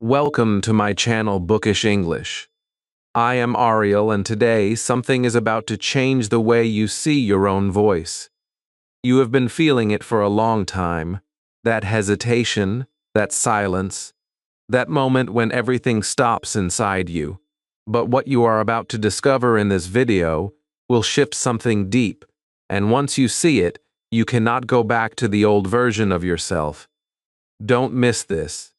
Welcome to my channel Bookish English. I am Ariel, and today something is about to change the way you see your own voice. You have been feeling it for a long time. That hesitation, that silence, that moment when everything stops inside you. But what you are about to discover in this video will shift something deep, and once you see it, you cannot go back to the old version of yourself. Don't miss this.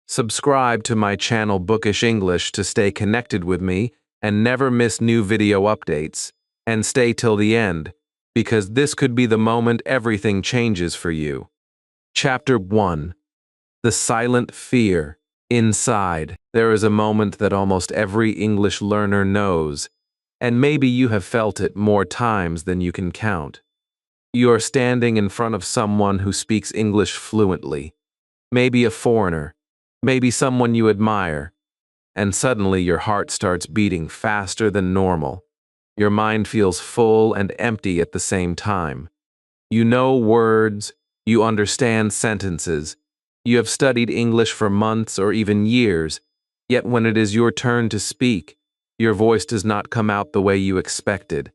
Subscribe to my channel Bookish English to stay connected with me and never miss new video updates. And stay till the end, because this could be the moment everything changes for you. Chapter 1. The Silent Fear. Inside, there is a moment that almost every English learner knows, and maybe you have felt it more times than you can count. You are standing in front of someone who speaks English fluently, maybe a foreigner, maybe someone you admire, and suddenly your heart starts beating faster than normal. Your mind feels full and empty at the same time. You know words, you understand sentences, you have studied English for months or even years, yet when it is your turn to speak, your voice does not come out the way you expected.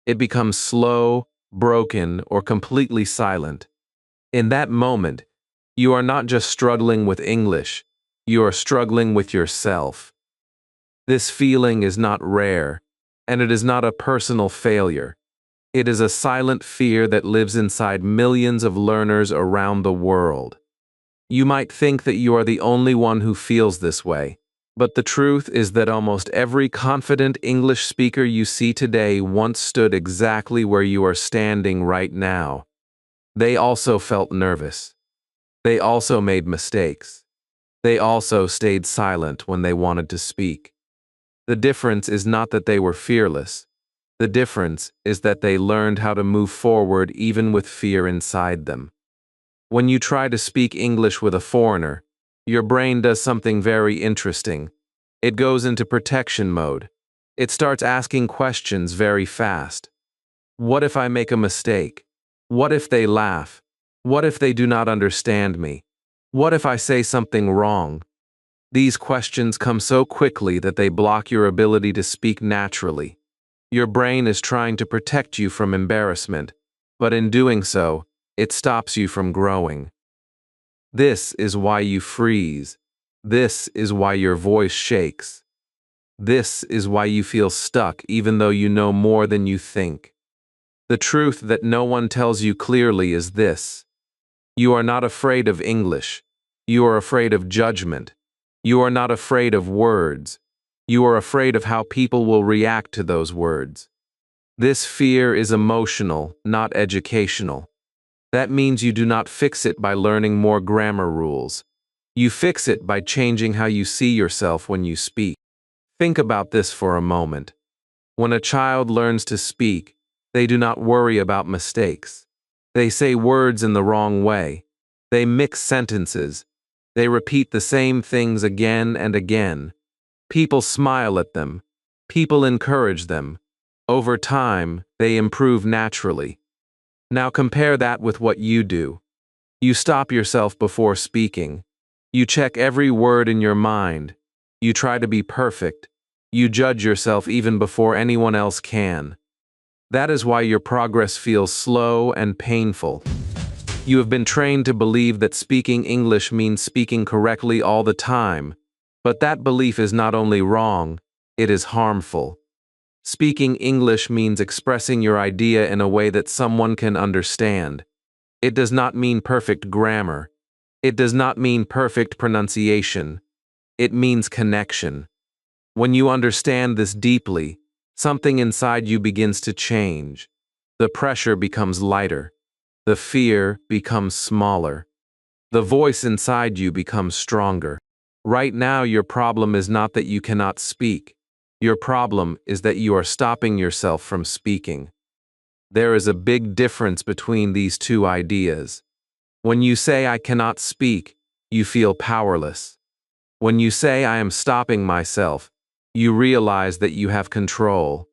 It becomes slow, broken, or completely silent. In that moment, you are not just struggling with English, you are struggling with yourself. This feeling is not rare, and it is not a personal failure. It is a silent fear that lives inside millions of learners around the world. You might think that you are the only one who feels this way, but the truth is that almost every confident English speaker you see today once stood exactly where you are standing right now. They also felt nervous. They also made mistakes. They also stayed silent when they wanted to speak. The difference is not that they were fearless. The difference is that they learned how to move forward even with fear inside them. When you try to speak English with a foreigner, your brain does something very interesting. It goes into protection mode. It starts asking questions very fast. What if I make a mistake? What if they laugh? What if they do not understand me? What if I say something wrong? These questions come so quickly that they block your ability to speak naturally. Your brain is trying to protect you from embarrassment, but in doing so, it stops you from growing. This is why you freeze. This is why your voice shakes. This is why you feel stuck even though you know more than you think. The truth that no one tells you clearly is this. You are not afraid of English. You are afraid of judgment. You are not afraid of words. You are afraid of how people will react to those words. This fear is emotional, not educational. That means you do not fix it by learning more grammar rules. You fix it by changing how you see yourself when you speak. Think about this for a moment. When a child learns to speak, they do not worry about mistakes. They say words in the wrong way. They mix sentences. They repeat the same things again and again. People smile at them. People encourage them. Over time, they improve naturally. Now compare that with what you do. You stop yourself before speaking. You check every word in your mind. You try to be perfect. You judge yourself even before anyone else can. That is why your progress feels slow and painful. You have been trained to believe that speaking English means speaking correctly all the time, but that belief is not only wrong, it is harmful. Speaking English means expressing your idea in a way that someone can understand. It does not mean perfect grammar. It does not mean perfect pronunciation. It means connection. When you understand this deeply, something inside you begins to change. The pressure becomes lighter. The fear becomes smaller. The voice inside you becomes stronger. Right now, your problem is not that you cannot speak. Your problem is that you are stopping yourself from speaking. There is a big difference between these two ideas. When you say I cannot speak, you feel powerless. When you say I am stopping myself, you realize that you have control.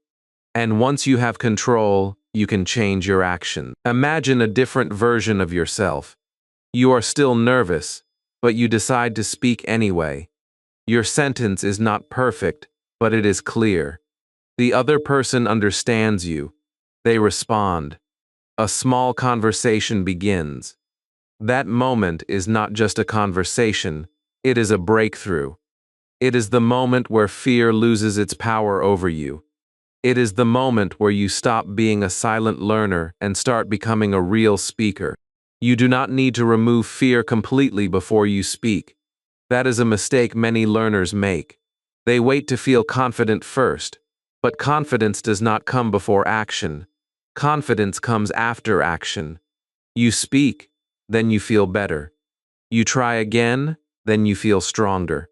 And once you have control, you can change your action. Imagine a different version of yourself. You are still nervous, but you decide to speak anyway. Your sentence is not perfect, but it is clear. The other person understands you. They respond. A small conversation begins. That moment is not just a conversation, it is a breakthrough. It is the moment where fear loses its power over you. It is the moment where you stop being a silent learner and start becoming a real speaker. You do not need to remove fear completely before you speak. That is a mistake many learners make. They wait to feel confident first, but confidence does not come before action. Confidence comes after action. You speak, then you feel better. You try again, then you feel stronger.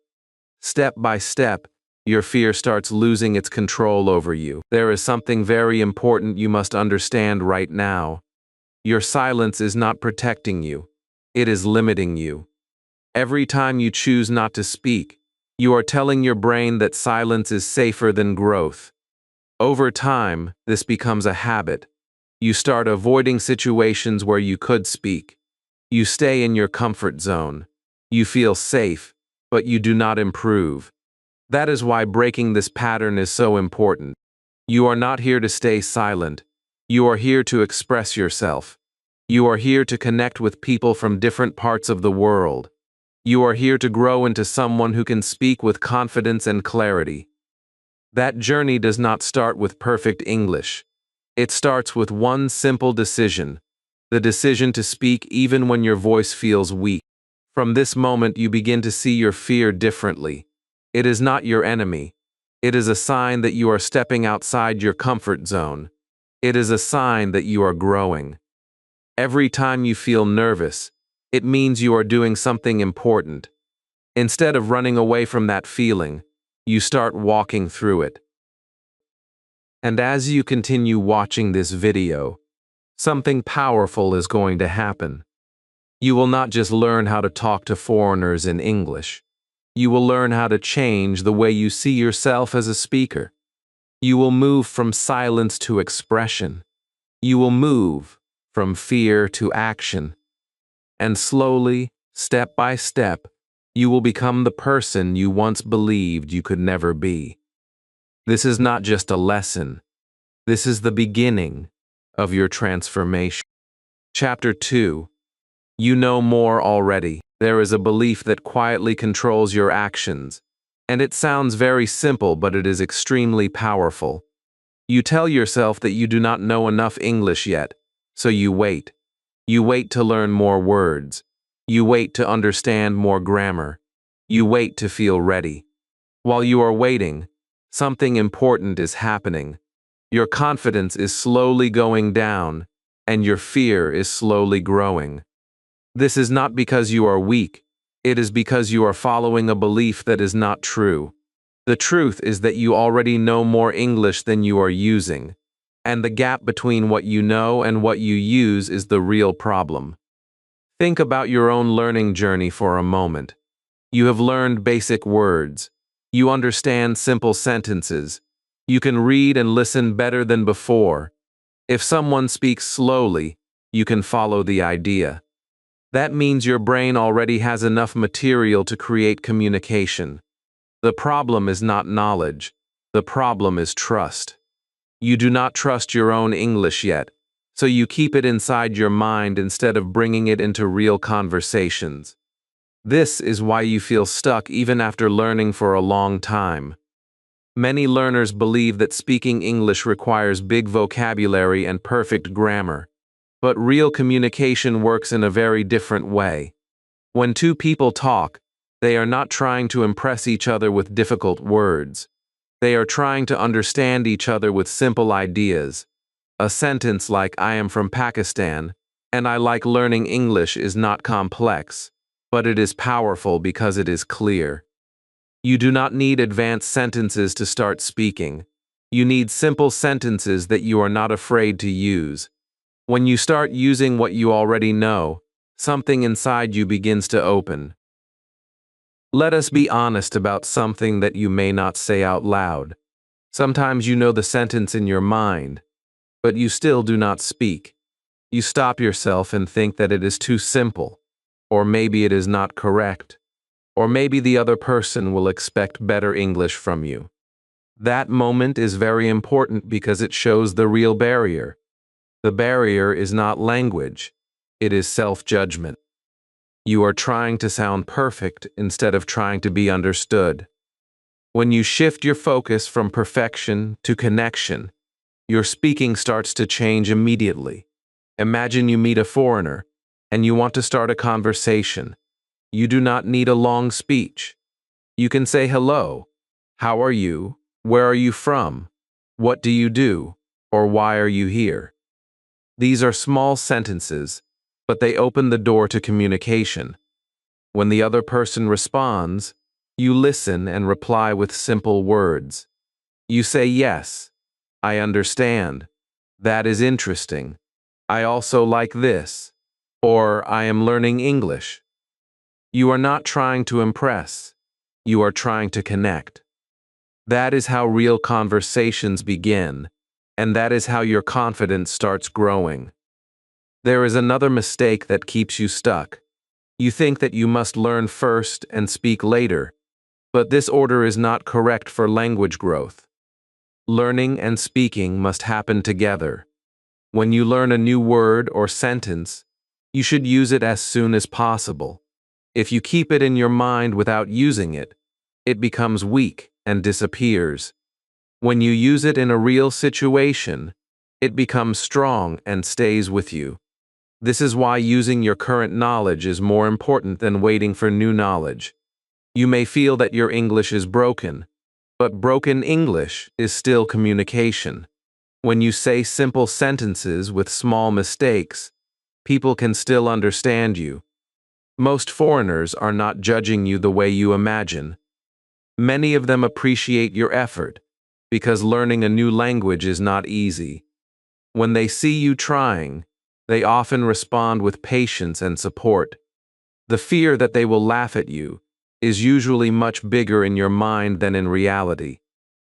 Step by step, your fear starts losing its control over you. There is something very important you must understand right now. Your silence is not protecting you. It is limiting you. Every time you choose not to speak, you are telling your brain that silence is safer than growth. Over time, this becomes a habit. You start avoiding situations where you could speak. You stay in your comfort zone. You feel safe, but you do not improve. That is why breaking this pattern is so important. You are not here to stay silent. You are here to express yourself. You are here to connect with people from different parts of the world. You are here to grow into someone who can speak with confidence and clarity. That journey does not start with perfect English. It starts with one simple decision, the decision to speak even when your voice feels weak. From this moment, you begin to see your fear differently. It is not your enemy. It is a sign that you are stepping outside your comfort zone. It is a sign that you are growing. Every time you feel nervous, it means you are doing something important. Instead of running away from that feeling, you start walking through it. And as you continue watching this video, something powerful is going to happen. You will not just learn how to talk to foreigners in English. You will learn how to change the way you see yourself as a speaker. You will move from silence to expression. You will move from fear to action. And slowly, step by step, you will become the person you once believed you could never be. This is not just a lesson. This is the beginning of your transformation. Chapter 2. You know more already. There is a belief that quietly controls your actions. And it sounds very simple, but it is extremely powerful. You tell yourself that you do not know enough English yet, so you wait. You wait to learn more words. You wait to understand more grammar. You wait to feel ready. While you are waiting, something important is happening. Your confidence is slowly going down, and your fear is slowly growing. This is not because you are weak. It is because you are following a belief that is not true. The truth is that you already know more English than you are using, and the gap between what you know and what you use is the real problem. Think about your own learning journey for a moment. You have learned basic words. You understand simple sentences. You can read and listen better than before. If someone speaks slowly, you can follow the idea. That means your brain already has enough material to create communication. The problem is not knowledge. The problem is trust. You do not trust your own English yet, so you keep it inside your mind instead of bringing it into real conversations. This is why you feel stuck even after learning for a long time. Many learners believe that speaking English requires big vocabulary and perfect grammar, but real communication works in a very different way. When two people talk, they are not trying to impress each other with difficult words. They are trying to understand each other with simple ideas. A sentence like "I am from Pakistan, and I like learning English" is not complex, but it is powerful because it is clear. You do not need advanced sentences to start speaking. You need simple sentences that you are not afraid to use. When you start using what you already know, something inside you begins to open. Let us be honest about something that you may not say out loud. Sometimes you know the sentence in your mind, but you still do not speak. You stop yourself and think that it is too simple, or maybe it is not correct. or maybe the other person will expect better English from you. That moment is very important because it shows the real barrier. The barrier is not language, it is self-judgment. You are trying to sound perfect instead of trying to be understood. When you shift your focus from perfection to connection, your speaking starts to change immediately. Imagine you meet a foreigner and you want to start a conversation. You do not need a long speech. You can say hello, how are you, where are you from, what do you do, or why are you here? These are small sentences, but they open the door to communication. When the other person responds, you listen and reply with simple words. You say yes, I understand, that is interesting, I also like this, or I am learning English. You are not trying to impress, you are trying to connect. That is how real conversations begin, and that is how your confidence starts growing. There is another mistake that keeps you stuck. You think that you must learn first and speak later, but this order is not correct for language growth. Learning and speaking must happen together. When you learn a new word or sentence, you should use it as soon as possible. If you keep it in your mind without using it, it becomes weak and disappears. When you use it in a real situation, it becomes strong and stays with you. This is why using your current knowledge is more important than waiting for new knowledge. You may feel that your English is broken, but broken English is still communication. When you say simple sentences with small mistakes, people can still understand you. Most foreigners are not judging you the way you imagine. Many of them appreciate your effort, because learning a new language is not easy. When they see you trying, they often respond with patience and support. The fear that they will laugh at you is usually much bigger in your mind than in reality.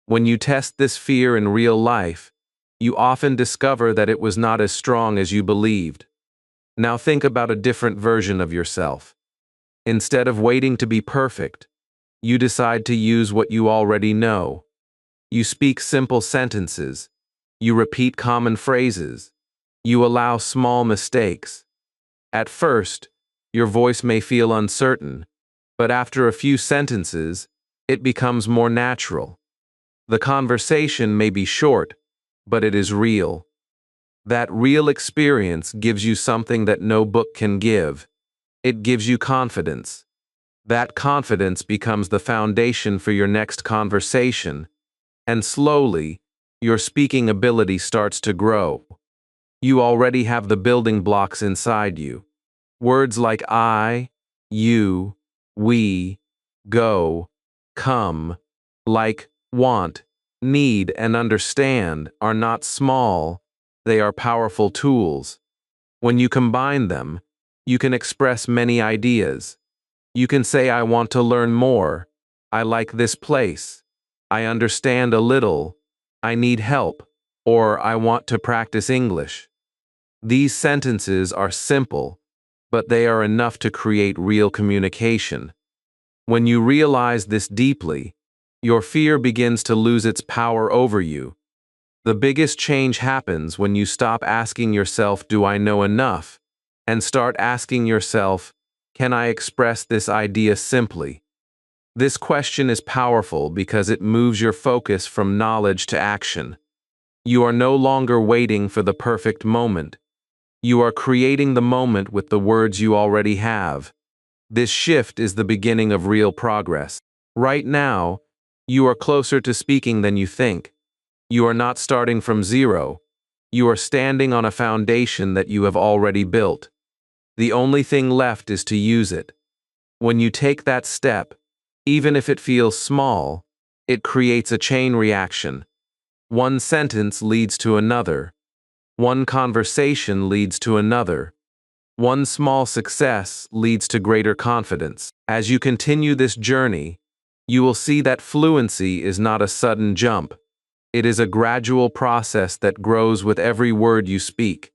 When you test this fear in real life, you often discover that it was not as strong as you believed. Now think about a different version of yourself. Instead of waiting to be perfect, you decide to use what you already know. You speak simple sentences. You repeat common phrases. You allow small mistakes. At first, your voice may feel uncertain, but after a few sentences, it becomes more natural. The conversation may be short, but it is real. That real experience gives you something that no book can give. It gives you confidence. That confidence becomes the foundation for your next conversation, and slowly, your speaking ability starts to grow. You already have the building blocks inside you. Words like I, you, we, go, come, like, want, need, and understand are not small, they are powerful tools. When you combine them, you can express many ideas. You can say, I want to learn more, I like this place, I understand a little, I need help, or I want to practice English. These sentences are simple, but they are enough to create real communication. When you realize this deeply, your fear begins to lose its power over you. The biggest change happens when you stop asking yourself, do I know enough? And start asking yourself, can I express this idea simply? This question is powerful because it moves your focus from knowledge to action. You are no longer waiting for the perfect moment. You are creating the moment with the words you already have. This shift is the beginning of real progress. Right now, you are closer to speaking than you think. You are not starting from zero. You are standing on a foundation that you have already built. The only thing left is to use it. When you take that step, even if it feels small, it creates a chain reaction. One sentence leads to another. One conversation leads to another. One small success leads to greater confidence. As you continue this journey, you will see that fluency is not a sudden jump. It is a gradual process that grows with every word you speak.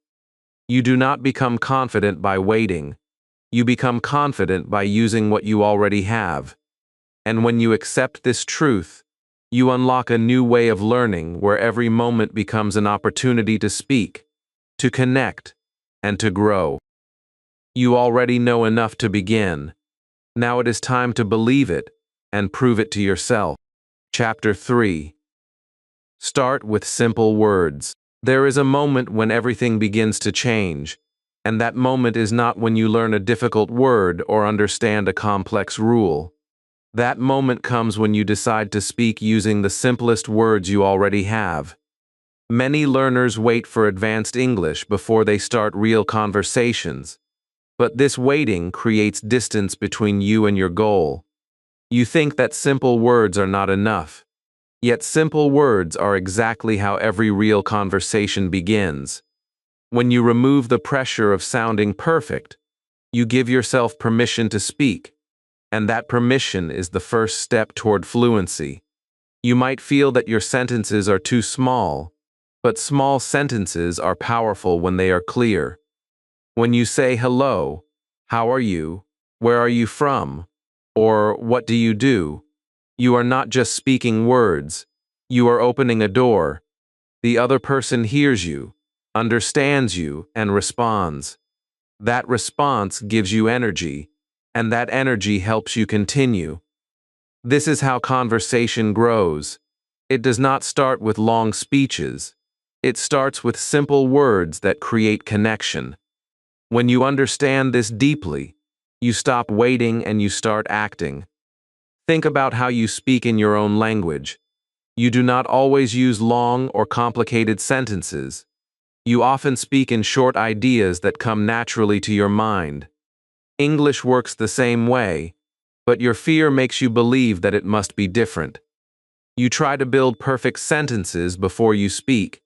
You do not become confident by waiting. You become confident by using what you already have. And when you accept this truth, you unlock a new way of learning where every moment becomes an opportunity to speak, to connect, and to grow. You already know enough to begin. Now it is time to believe it and prove it to yourself. Chapter 3. Start with simple words. There is a moment when everything begins to change, and that moment is not when you learn a difficult word or understand a complex rule. That moment comes when you decide to speak using the simplest words you already have. Many learners wait for advanced English before they start real conversations, but this waiting creates distance between you and your goal. You think that simple words are not enough. Yet simple words are exactly how every real conversation begins. When you remove the pressure of sounding perfect, you give yourself permission to speak, and that permission is the first step toward fluency. You might feel that your sentences are too small, but small sentences are powerful when they are clear. When you say hello, how are you, where are you from, or what do you do, you are not just speaking words, you are opening a door. The other person hears you, understands you, and responds. That response gives you energy, and that energy helps you continue. This is how conversation grows. It does not start with long speeches. It starts with simple words that create connection. When you understand this deeply, you stop waiting and you start acting. Think about how you speak in your own language. You do not always use long or complicated sentences. You often speak in short ideas that come naturally to your mind. English works the same way, but your fear makes you believe that it must be different. You try to build perfect sentences before you speak,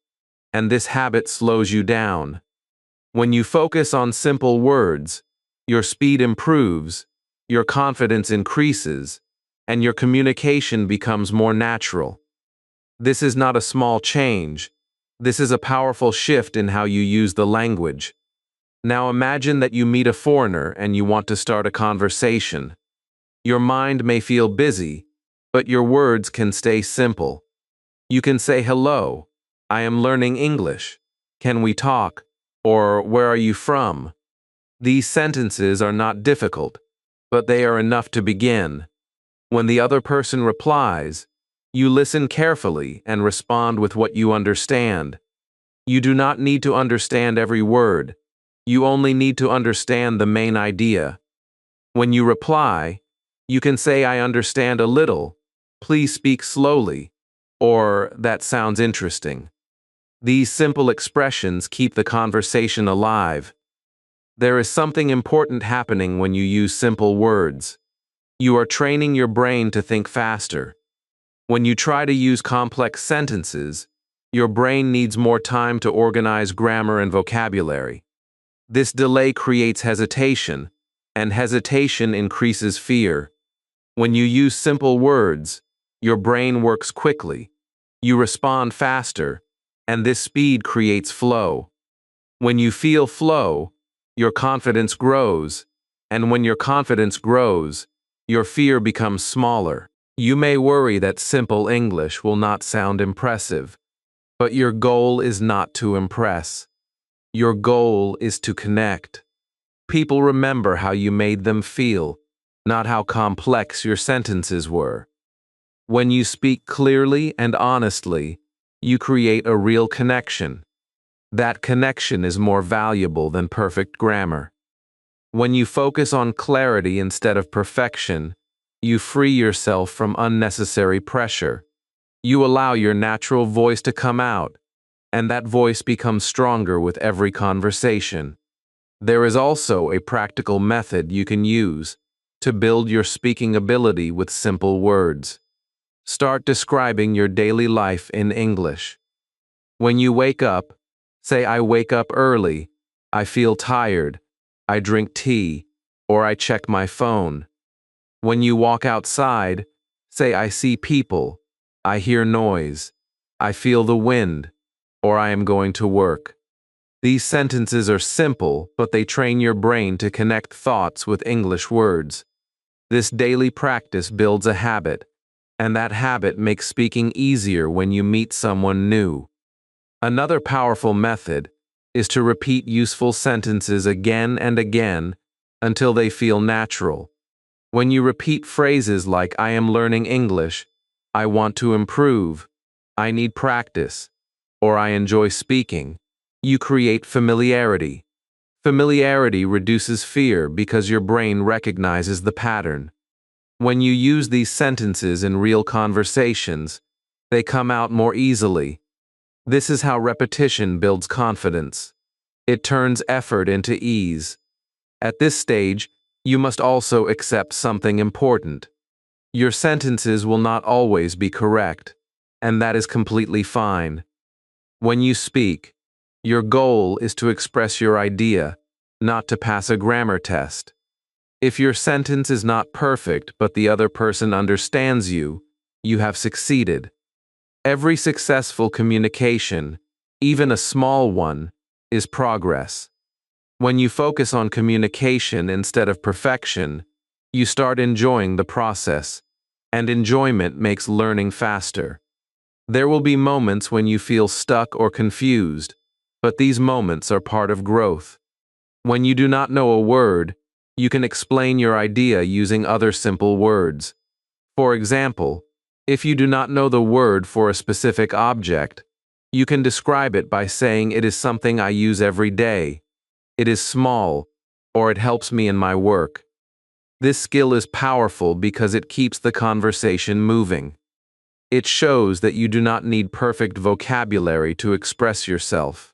and this habit slows you down. When you focus on simple words, your speed improves, your confidence increases, and your communication becomes more natural. This is not a small change. This is a powerful shift in how you use the language. Now imagine that you meet a foreigner and you want to start a conversation. Your mind may feel busy, but your words can stay simple. You can say hello, I am learning English. Can we talk? Or where are you from? These sentences are not difficult, but they are enough to begin. When the other person replies, you listen carefully and respond with what you understand. You do not need to understand every word. You only need to understand the main idea. When you reply, you can say, I understand a little. Please speak slowly. Or, that sounds interesting. These simple expressions keep the conversation alive. There is something important happening when you use simple words. You are training your brain to think faster. When you try to use complex sentences, your brain needs more time to organize grammar and vocabulary. This delay creates hesitation, and hesitation increases fear. When you use simple words, your brain works quickly. You respond faster, and this speed creates flow. When you feel flow, your confidence grows, and when your confidence grows, your fear becomes smaller. You may worry that simple English will not sound impressive, but your goal is not to impress. Your goal is to connect. People remember how you made them feel, not how complex your sentences were. When you speak clearly and honestly, you create a real connection. That connection is more valuable than perfect grammar. When you focus on clarity instead of perfection, you free yourself from unnecessary pressure. You allow your natural voice to come out, and that voice becomes stronger with every conversation. There is also a practical method you can use to build your speaking ability with simple words. Start describing your daily life in English. When you wake up, say, I wake up early, I feel tired, I drink tea, or I check my phone. When you walk outside, say, I see people, I hear noise, I feel the wind, or I am going to work. These sentences are simple, but they train your brain to connect thoughts with English words. This daily practice builds a habit, and that habit makes speaking easier when you meet someone new. Another powerful method is to repeat useful sentences again and again until they feel natural. When you repeat phrases like "I am learning English," "I want to improve," "I need practice," or "I enjoy speaking," you create familiarity. Familiarity reduces fear because your brain recognizes the pattern. When you use these sentences in real conversations, they come out more easily. This is how repetition builds confidence. It turns effort into ease. At this stage, you must also accept something important. Your sentences will not always be correct, and that is completely fine. When you speak, your goal is to express your idea, not to pass a grammar test. If your sentence is not perfect but the other person understands you, you have succeeded. Every successful communication, even a small one, is progress. When you focus on communication instead of perfection, you start enjoying the process, and enjoyment makes learning faster. There will be moments when you feel stuck or confused, but these moments are part of growth. When you do not know a word, you can explain your idea using other simple words. For example, if you do not know the word for a specific object, you can describe it by saying it is something I use every day, it is small, or it helps me in my work. This skill is powerful because it keeps the conversation moving. It shows that you do not need perfect vocabulary to express yourself.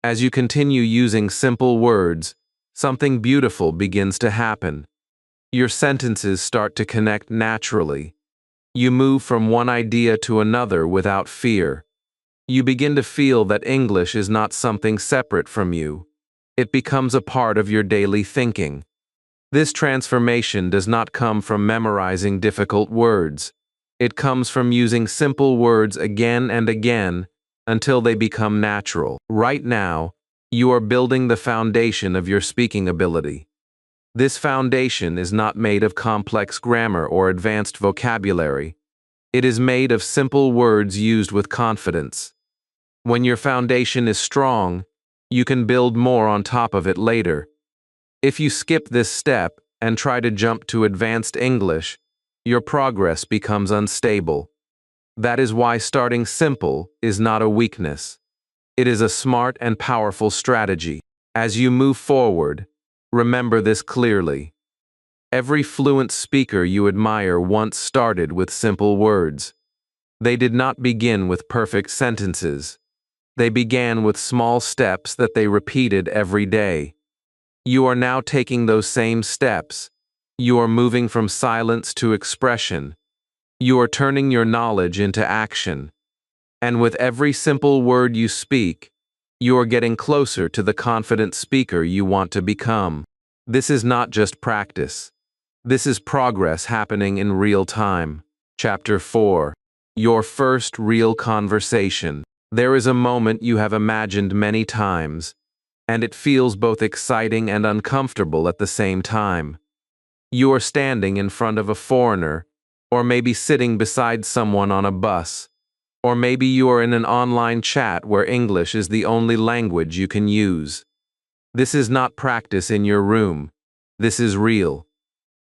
As you continue using simple words, something beautiful begins to happen. Your sentences start to connect naturally. You move from one idea to another without fear. You begin to feel that English is not something separate from you. It becomes a part of your daily thinking. This transformation does not come from memorizing difficult words. It comes from using simple words again and again until they become natural. Right now, you are building the foundation of your speaking ability. This foundation is not made of complex grammar or advanced vocabulary. It is made of simple words used with confidence. When your foundation is strong, you can build more on top of it later. If you skip this step and try to jump to advanced English, your progress becomes unstable. That is why starting simple is not a weakness. It is a smart and powerful strategy. As you move forward, remember this clearly. Every fluent speaker you admire once started with simple words. They did not begin with perfect sentences. They began with small steps that they repeated every day. You are now taking those same steps. You are moving from silence to expression. You are turning your knowledge into action. And with every simple word you speak, you are getting closer to the confident speaker you want to become. This is not just practice. This is progress happening in real time. Chapter 4. Your first real conversation. There is a moment you have imagined many times, and it feels both exciting and uncomfortable at the same time. You are standing in front of a foreigner, or maybe sitting beside someone on a bus, or maybe you are in an online chat where English is the only language you can use. This is not practice in your room. This is real.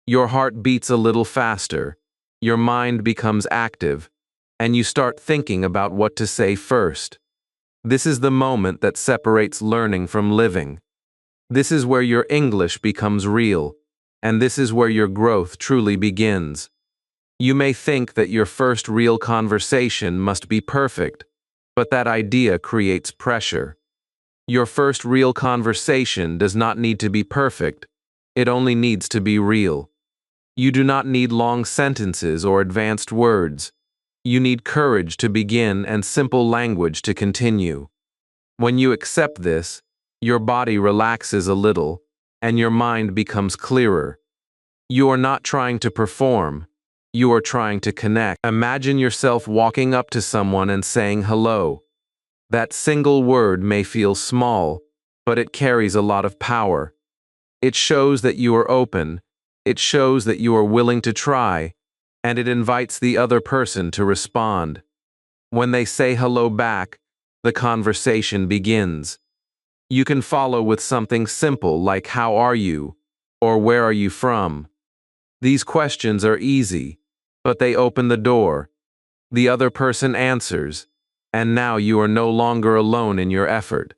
Your heart beats a little faster, your mind becomes active, and you start thinking about what to say first. This is the moment that separates learning from living. This is where your English becomes real, and this is where your growth truly begins. You may think that your first real conversation must be perfect, but that idea creates pressure. Your first real conversation does not need to be perfect, it only needs to be real. You do not need long sentences or advanced words. You need courage to begin and simple language to continue. When you accept this, your body relaxes a little, and your mind becomes clearer. You are not trying to perform, you are trying to connect. Imagine yourself walking up to someone and saying hello. That single word may feel small, but it carries a lot of power. It shows that you are open, it shows that you are willing to try, and it invites the other person to respond. When they say hello back, the conversation begins. You can follow with something simple like "How are you?" or "Where are you from?" These questions are easy, but they open the door. The other person answers, and now you are no longer alone in your effort.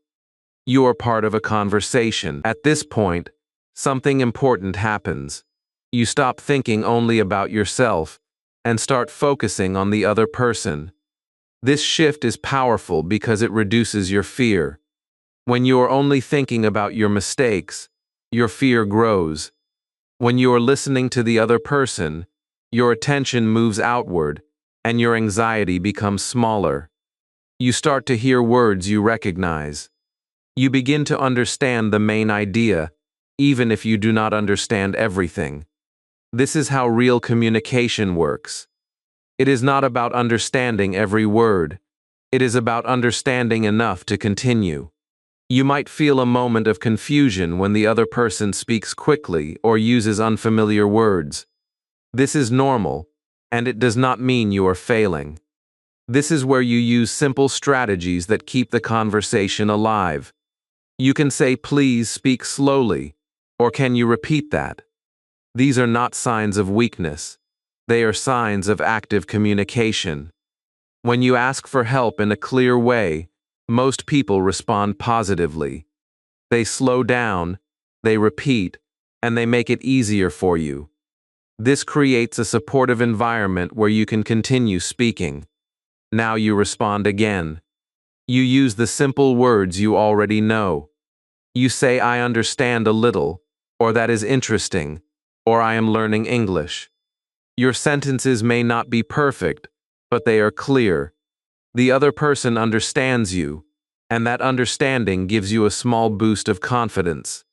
You are part of a conversation. At this point, something important happens. You stop thinking only about yourself and start focusing on the other person. This shift is powerful because it reduces your fear. When you are only thinking about your mistakes, your fear grows. When you are listening to the other person, your attention moves outward and your anxiety becomes smaller. You start to hear words you recognize. You begin to understand the main idea, even if you do not understand everything. This is how real communication works. It is not about understanding every word. It is about understanding enough to continue. You might feel a moment of confusion when the other person speaks quickly or uses unfamiliar words. This is normal, and it does not mean you are failing. This is where you use simple strategies that keep the conversation alive. You can say, "Please speak slowly," or "Can you repeat that?" These are not signs of weakness. They are signs of active communication. When you ask for help in a clear way, most people respond positively. They slow down, they repeat, and they make it easier for you. This creates a supportive environment where you can continue speaking. Now you respond again. You use the simple words you already know. You say, "I understand a little," or "That is interesting," or "I am learning English." Your sentences may not be perfect, but they are clear. The other person understands you, and that understanding gives you a small boost of confidence.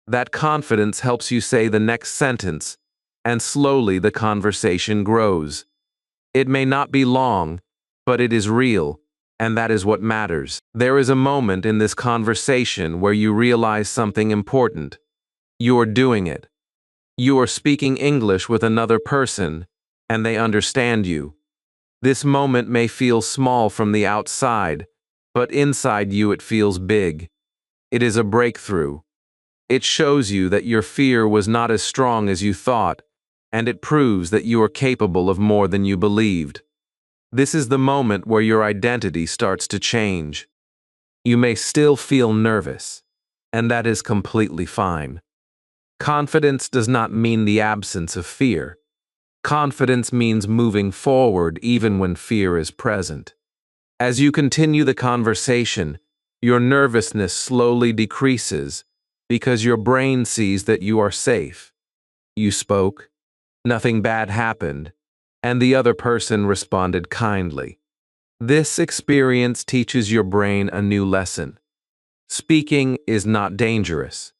That confidence helps you say the next sentence, and slowly the conversation grows. It may not be long, but it is real, and that is what matters. There is a moment in this conversation where you realize something important. You are doing it. You are speaking English with another person, and they understand you. This moment may feel small from the outside, but inside you it feels big. It is a breakthrough. It shows you that your fear was not as strong as you thought, and it proves that you are capable of more than you believed. This is the moment where your identity starts to change. You may still feel nervous, and that is completely fine. Confidence does not mean the absence of fear. Confidence means moving forward even when fear is present. As you continue the conversation, your nervousness slowly decreases because your brain sees that you are safe. You spoke, nothing bad happened, and the other person responded kindly. This experience teaches your brain a new lesson. Speaking is not dangerous.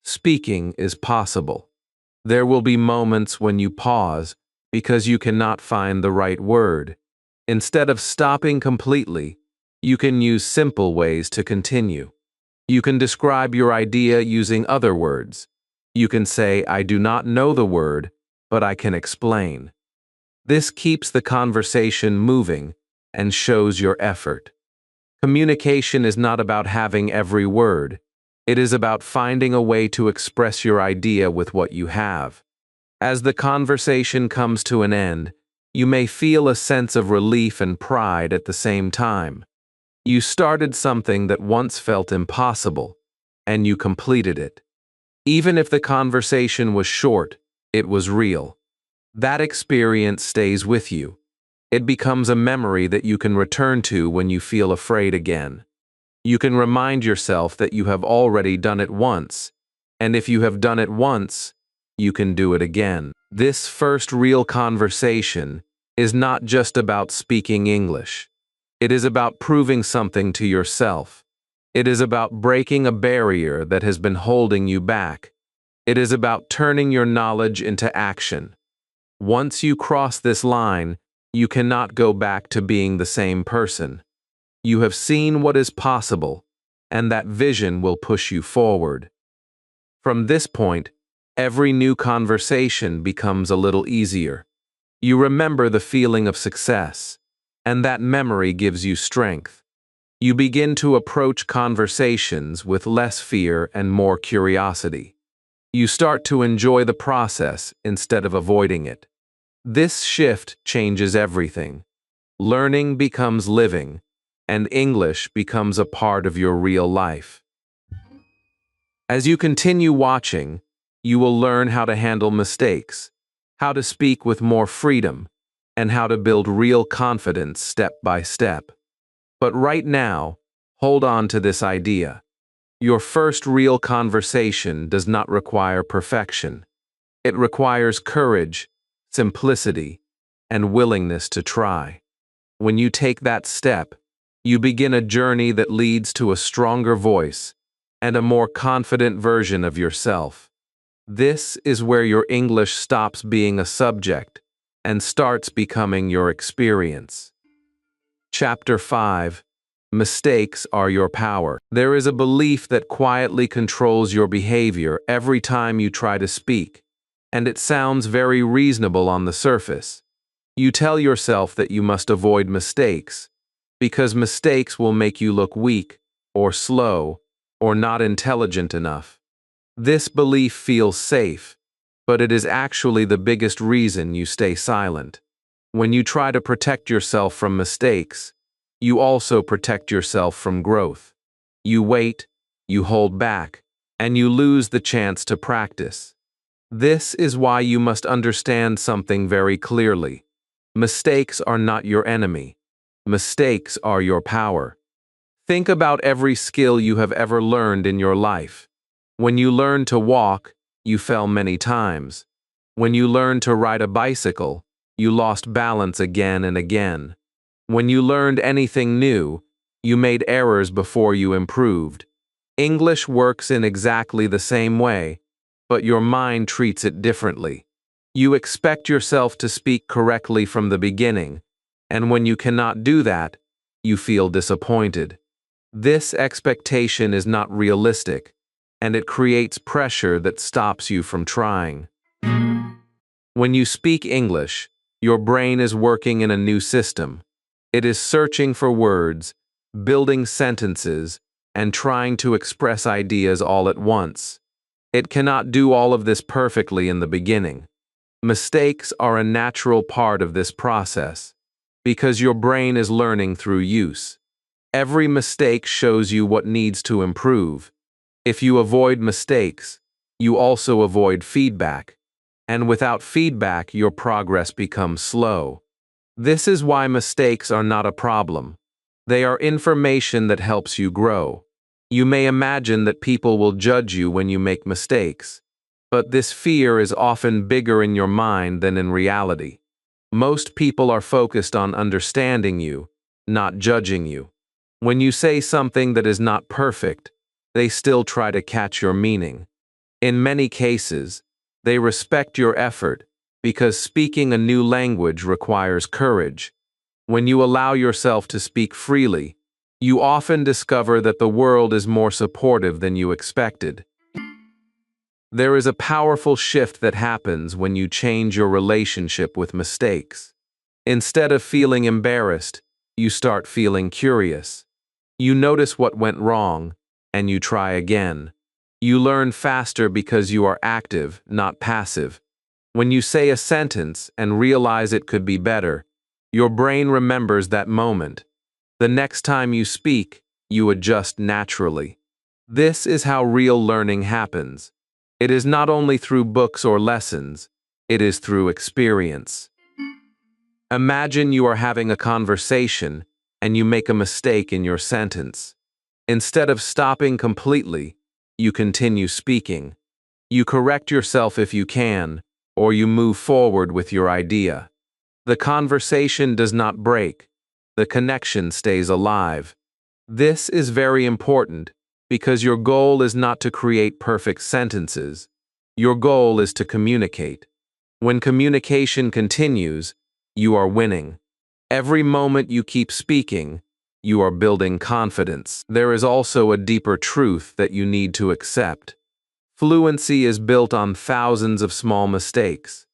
Speaking is possible. There will be moments when you pause because you cannot find the right word. Instead of stopping completely, you can use simple ways to continue. You can describe your idea using other words. You can say, "I do not know the word, but I can explain." This keeps the conversation moving and shows your effort. Communication is not about having every word. It is about finding a way to express your idea with what you have. As the conversation comes to an end, you may feel a sense of relief and pride at the same time. You started something that once felt impossible, and you completed it. Even if the conversation was short, it was real. That experience stays with you. It becomes a memory that you can return to when you feel afraid again. You can remind yourself that you have already done it once, and if you have done it once, you can do it again. This first real conversation is not just about speaking English. It is about proving something to yourself. It is about breaking a barrier that has been holding you back. It is about turning your knowledge into action. Once you cross this line, you cannot go back to being the same person. You have seen what is possible, and that vision will push you forward. From this point, every new conversation becomes a little easier. You remember the feeling of success, and that memory gives you strength. You begin to approach conversations with less fear and more curiosity. You start to enjoy the process instead of avoiding it. This shift changes everything. Learning becomes living, and English becomes a part of your real life. As you continue watching, you will learn how to handle mistakes, how to speak with more freedom, and how to build real confidence step by step. But right now, hold on to this idea. Your first real conversation does not require perfection. It requires courage, simplicity, and willingness to try. When you take that step, you begin a journey that leads to a stronger voice and a more confident version of yourself. This is where your English stops being a subject and starts becoming your experience. Chapter 5. Mistakes are your power. There is a belief that quietly controls your behavior every time you try to speak, and it sounds very reasonable on the surface. You tell yourself that you must avoid mistakes, because mistakes will make you look weak, or slow, or not intelligent enough. This belief feels safe, but it is actually the biggest reason you stay silent. When you try to protect yourself from mistakes, you also protect yourself from growth. You wait, you hold back, and you lose the chance to practice. This is why you must understand something very clearly. Mistakes are not your enemy. Mistakes are your power. Think about every skill you have ever learned in your life. When you learned to walk, you fell many times. When you learned to ride a bicycle, you lost balance again and again. When you learned anything new, you made errors before you improved. English works in exactly the same way, but your mind treats it differently. You expect yourself to speak correctly from the beginning, and when you cannot do that, you feel disappointed. This expectation is not realistic, and it creates pressure that stops you from trying. When you speak English, your brain is working in a new system. It is searching for words, building sentences, and trying to express ideas all at once. It cannot do all of this perfectly in the beginning. Mistakes are a natural part of this process, because your brain is learning through use. Every mistake shows you what needs to improve. If you avoid mistakes, you also avoid feedback. And without feedback, your progress becomes slow. This is why mistakes are not a problem. They are information that helps you grow. You may imagine that people will judge you when you make mistakes, but this fear is often bigger in your mind than in reality. Most people are focused on understanding you, not judging you. When you say something that is not perfect, they still try to catch your meaning. In many cases, they respect your effort because speaking a new language requires courage. When you allow yourself to speak freely, you often discover that the world is more supportive than you expected. There is a powerful shift that happens when you change your relationship with mistakes. Instead of feeling embarrassed, you start feeling curious. You notice what went wrong, and you try again. You learn faster because you are active, not passive. When you say a sentence and realize it could be better, your brain remembers that moment. The next time you speak, you adjust naturally. This is how real learning happens. It is not only through books or lessons, it is through experience. Imagine you are having a conversation and you make a mistake in your sentence. Instead of stopping completely, you continue speaking. You correct yourself if you can, or you move forward with your idea. The conversation does not break. The connection stays alive. This is very important because your goal is not to create perfect sentences. Your goal is to communicate. When communication continues, you are winning. Every moment you keep speaking, you are building confidence. There is also a deeper truth that you need to accept. Fluency is built on thousands of small mistakes.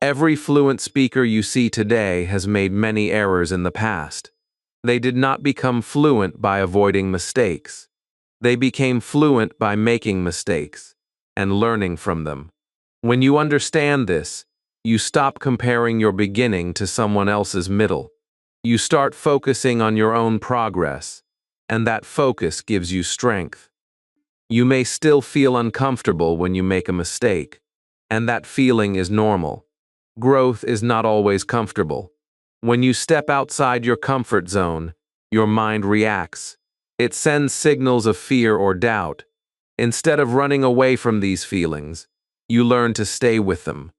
Every fluent speaker you see today has made many errors in the past. They did not become fluent by avoiding mistakes. They became fluent by making mistakes and learning from them. When you understand this, you stop comparing your beginning to someone else's middle. You start focusing on your own progress, and that focus gives you strength. You may still feel uncomfortable when you make a mistake, and that feeling is normal. Growth is not always comfortable. When you step outside your comfort zone, your mind reacts. It sends signals of fear or doubt. Instead of running away from these feelings, you learn to stay with them.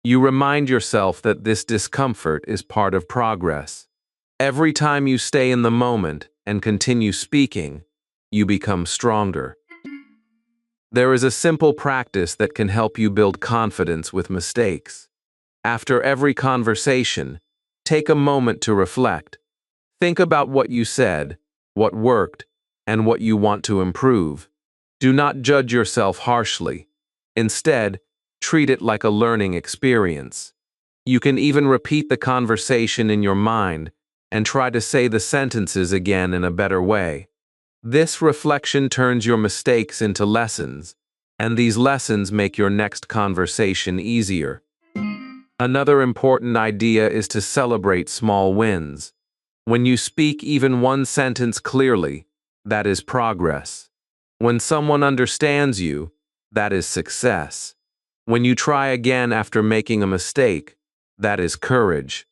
You remind yourself that this discomfort is part of progress. Every time you stay in the moment and continue speaking, you become stronger. There is a simple practice that can help you build confidence with mistakes. After every conversation, take a moment to reflect. Think about what you said, what worked, and what you want to improve. Do not judge yourself harshly. Instead, treat it like a learning experience. You can even repeat the conversation in your mind and try to say the sentences again in a better way. This reflection turns your mistakes into lessons, and these lessons make your next conversation easier. Another important idea is to celebrate small wins. When you speak even one sentence clearly, that is progress. When someone understands you, that is success. When you try again after making a mistake, that is courage.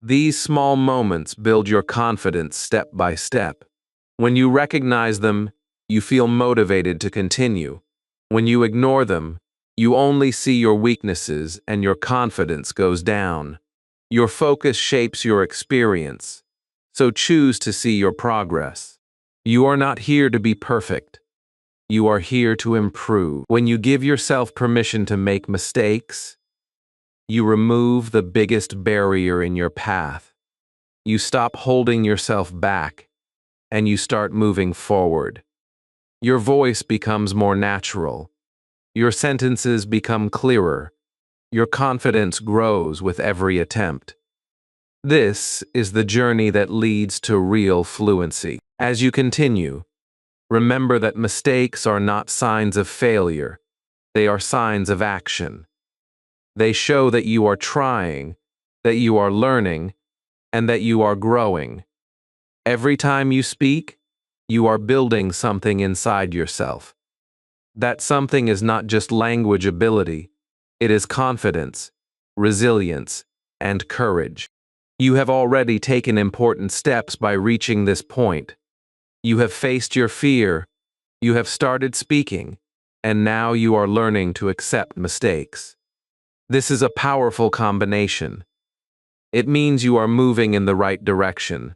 These small moments build your confidence step by step. When you recognize them, you feel motivated to continue. When you ignore them, you only see your weaknesses and your confidence goes down. Your focus shapes your experience, so choose to see your progress. You are not here to be perfect. You are here to improve. When you give yourself permission to make mistakes, you remove the biggest barrier in your path. You stop holding yourself back, and you start moving forward. Your voice becomes more natural. Your sentences become clearer. Your confidence grows with every attempt. This is the journey that leads to real fluency. As you continue, remember that mistakes are not signs of failure. They are signs of action. They show that you are trying, that you are learning, and that you are growing. Every time you speak, you are building something inside yourself. That something is not just language ability, it is confidence, resilience, and courage. You have already taken important steps by reaching this point. You have faced your fear, you have started speaking, and now you are learning to accept mistakes. This is a powerful combination. It means you are moving in the right direction.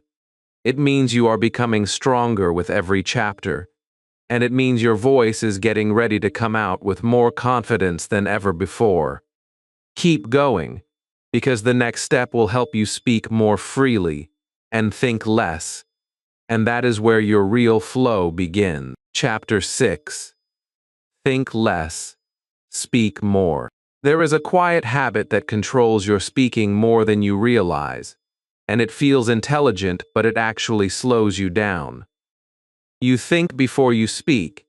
It means you are becoming stronger with every chapter. And it means your voice is getting ready to come out with more confidence than ever before. Keep going, because the next step will help you speak more freely and think less. And that is where your real flow begins. Chapter 6. Think less, speak more. There is a quiet habit that controls your speaking more than you realize, and it feels intelligent, but it actually slows you down. You think before you speak,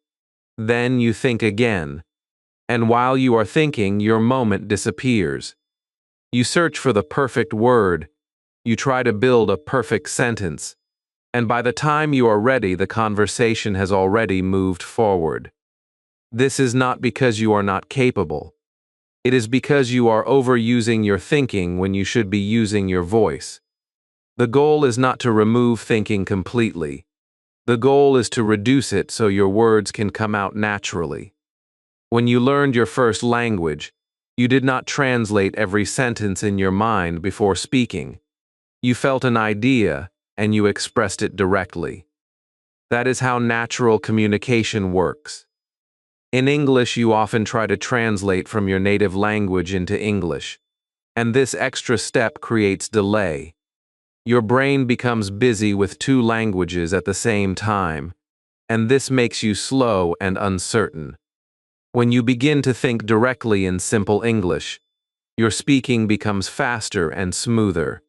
then you think again, and while you are thinking, your moment disappears. You search for the perfect word, you try to build a perfect sentence, and by the time you are ready, the conversation has already moved forward. This is not because you are not capable. It is because you are overusing your thinking when you should be using your voice. The goal is not to remove thinking completely. The goal is to reduce it so your words can come out naturally. When you learned your first language, you did not translate every sentence in your mind before speaking. You felt an idea, and you expressed it directly. That is how natural communication works. In English, you often try to translate from your native language into English, and this extra step creates delay. Your brain becomes busy with two languages at the same time, and this makes you slow and uncertain. When you begin to think directly in simple English, your speaking becomes faster and smoother.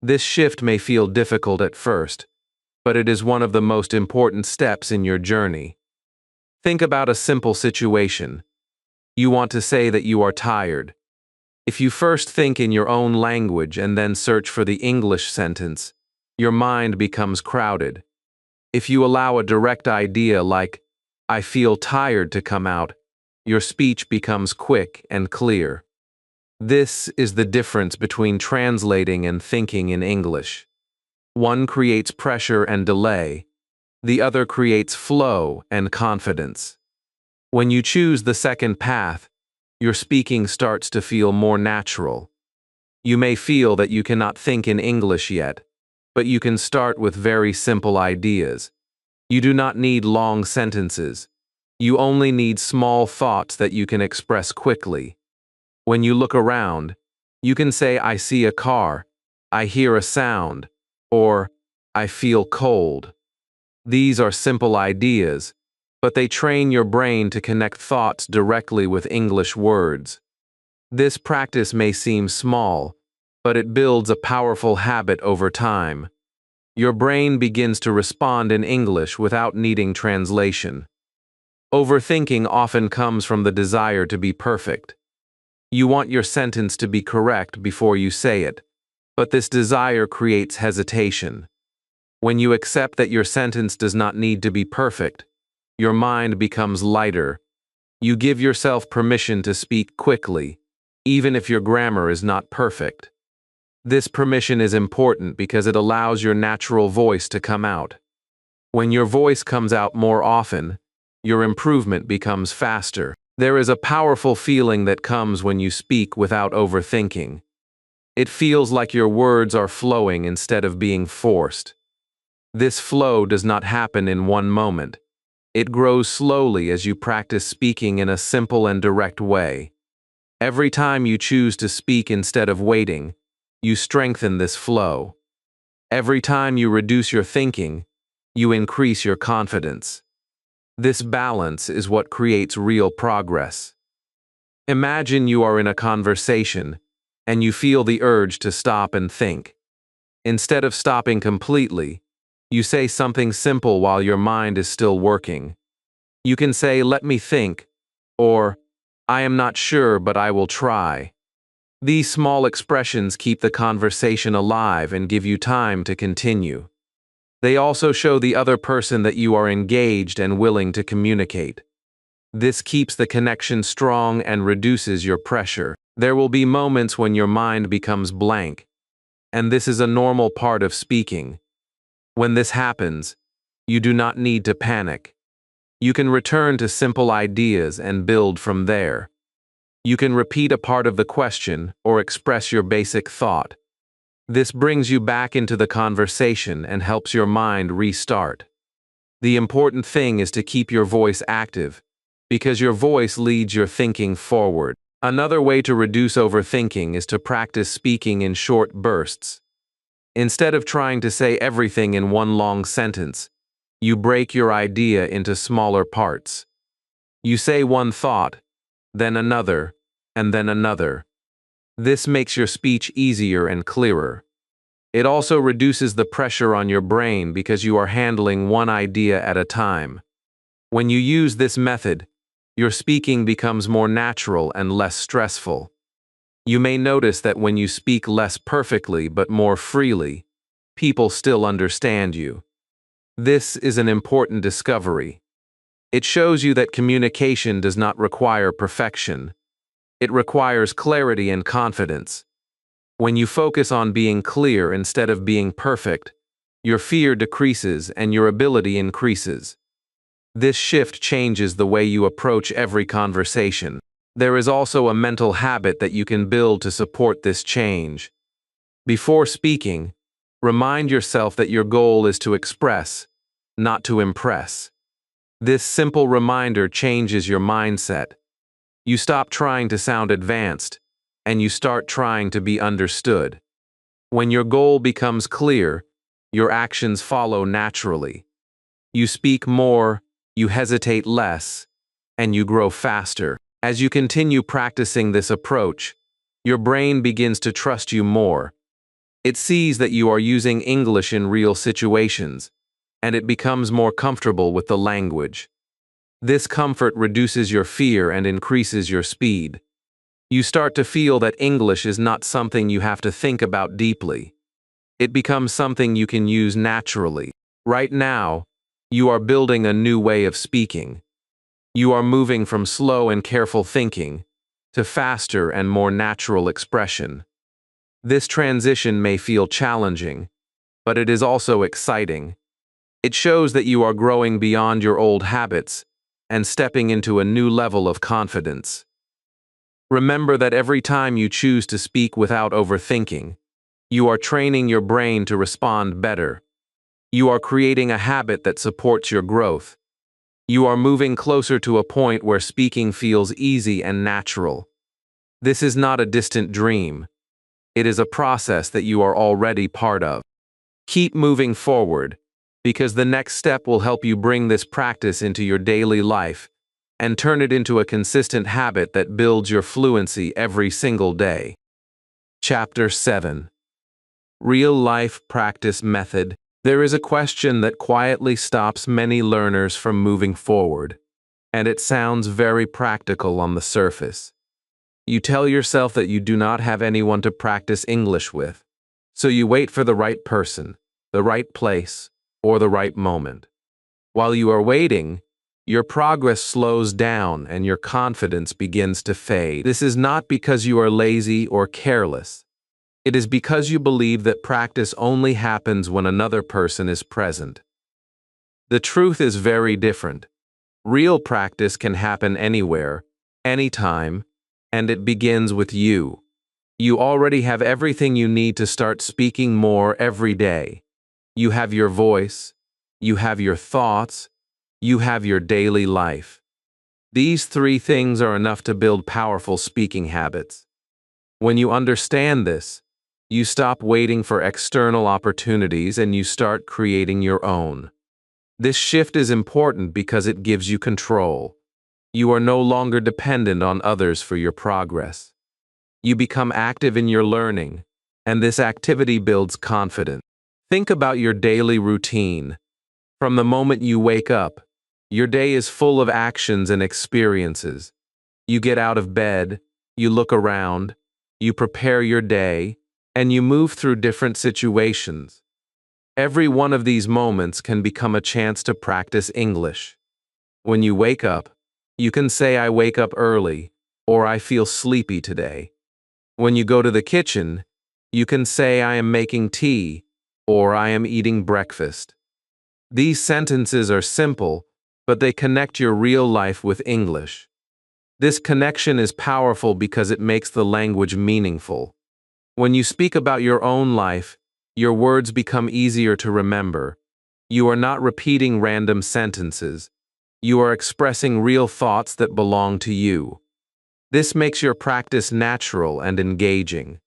This shift may feel difficult at first, but it is one of the most important steps in your journey. Think about a simple situation. You want to say that you are tired. If you first think in your own language and then search for the English sentence, your mind becomes crowded. If you allow a direct idea like, I feel tired to come out, your speech becomes quick and clear. This is the difference between translating and thinking in English. One creates pressure and delay, the other creates flow and confidence. When you choose the second path, your speaking starts to feel more natural. You may feel that you cannot think in English yet, but you can start with very simple ideas. You do not need long sentences. You only need small thoughts that you can express quickly. When you look around, you can say, I see a car, I hear a sound, or I feel cold. These are simple ideas, but they train your brain to connect thoughts directly with English words. This practice may seem small, but it builds a powerful habit over time. Your brain begins to respond in English without needing translation. Overthinking often comes from the desire to be perfect. You want your sentence to be correct before you say it, but this desire creates hesitation. When you accept that your sentence does not need to be perfect, your mind becomes lighter. You give yourself permission to speak quickly, even if your grammar is not perfect. This permission is important because it allows your natural voice to come out. When your voice comes out more often, your improvement becomes faster. There is a powerful feeling that comes when you speak without overthinking. It feels like your words are flowing instead of being forced. This flow does not happen in one moment. It grows slowly as you practice speaking in a simple and direct way. Every time you choose to speak instead of waiting, you strengthen this flow. Every time you reduce your thinking, you increase your confidence. This balance is what creates real progress. Imagine you are in a conversation, and you feel the urge to stop and think. Instead of stopping completely, you say something simple while your mind is still working. You can say, let me think, or I am not sure but I will try. These small expressions keep the conversation alive and give you time to continue. They also show the other person that you are engaged and willing to communicate. This keeps the connection strong and reduces your pressure. There will be moments when your mind becomes blank, and this is a normal part of speaking. When this happens, you do not need to panic. You can return to simple ideas and build from there. You can repeat a part of the question or express your basic thought. This brings you back into the conversation and helps your mind restart. The important thing is to keep your voice active, because your voice leads your thinking forward. Another way to reduce overthinking is to practice speaking in short bursts. Instead of trying to say everything in one long sentence, you break your idea into smaller parts. You say one thought, then another, and then another. This makes your speech easier and clearer. It also reduces the pressure on your brain because you are handling one idea at a time. When you use this method, your speaking becomes more natural and less stressful. You may notice that when you speak less perfectly but more freely, people still understand you. This is an important discovery. It shows you that communication does not require perfection. It requires clarity and confidence. When you focus on being clear instead of being perfect, your fear decreases and your ability increases. This shift changes the way you approach every conversation. There is also a mental habit that you can build to support this change. Before speaking, remind yourself that your goal is to express, not to impress. This simple reminder changes your mindset. You stop trying to sound advanced, and you start trying to be understood. When your goal becomes clear, your actions follow naturally. You speak more, you hesitate less, and you grow faster. As you continue practicing this approach, your brain begins to trust you more. It sees that you are using English in real situations, and it becomes more comfortable with the language. This comfort reduces your fear and increases your speed. You start to feel that English is not something you have to think about deeply. It becomes something you can use naturally. Right now, you are building a new way of speaking. You are moving from slow and careful thinking to faster and more natural expression. This transition may feel challenging, but it is also exciting. It shows that you are growing beyond your old habits and stepping into a new level of confidence. Remember that every time you choose to speak without overthinking, you are training your brain to respond better. You are creating a habit that supports your growth. You are moving closer to a point where speaking feels easy and natural. This is not a distant dream. It is a process that you are already part of. Keep moving forward, because the next step will help you bring this practice into your daily life and turn it into a consistent habit that builds your fluency every single day. Chapter 7. Real-life practice method. There is a question that quietly stops many learners from moving forward, and it sounds very practical on the surface. You tell yourself that you do not have anyone to practice English with, so you wait for the right person, the right place, or the right moment. While you are waiting, your progress slows down and your confidence begins to fade. This is not because you are lazy or careless. It is because you believe that practice only happens when another person is present. The truth is very different. Real practice can happen anywhere, anytime, and it begins with you. You already have everything you need to start speaking more every day. You have your voice, you have your thoughts, you have your daily life. These three things are enough to build powerful speaking habits. When you understand this, you stop waiting for external opportunities and you start creating your own. This shift is important because it gives you control. You are no longer dependent on others for your progress. You become active in your learning, and this activity builds confidence. Think about your daily routine. From the moment you wake up, your day is full of actions and experiences. You get out of bed, you look around, you prepare your day, and you move through different situations. Every one of these moments can become a chance to practice English. When you wake up, you can say I wake up early, or I feel sleepy today. When you go to the kitchen, you can say I am making tea, or I am eating breakfast. These sentences are simple, but they connect your real life with English. This connection is powerful because it makes the language meaningful. When you speak about your own life, your words become easier to remember. You are not repeating random sentences. You are expressing real thoughts that belong to you. This makes your practice natural and engaging.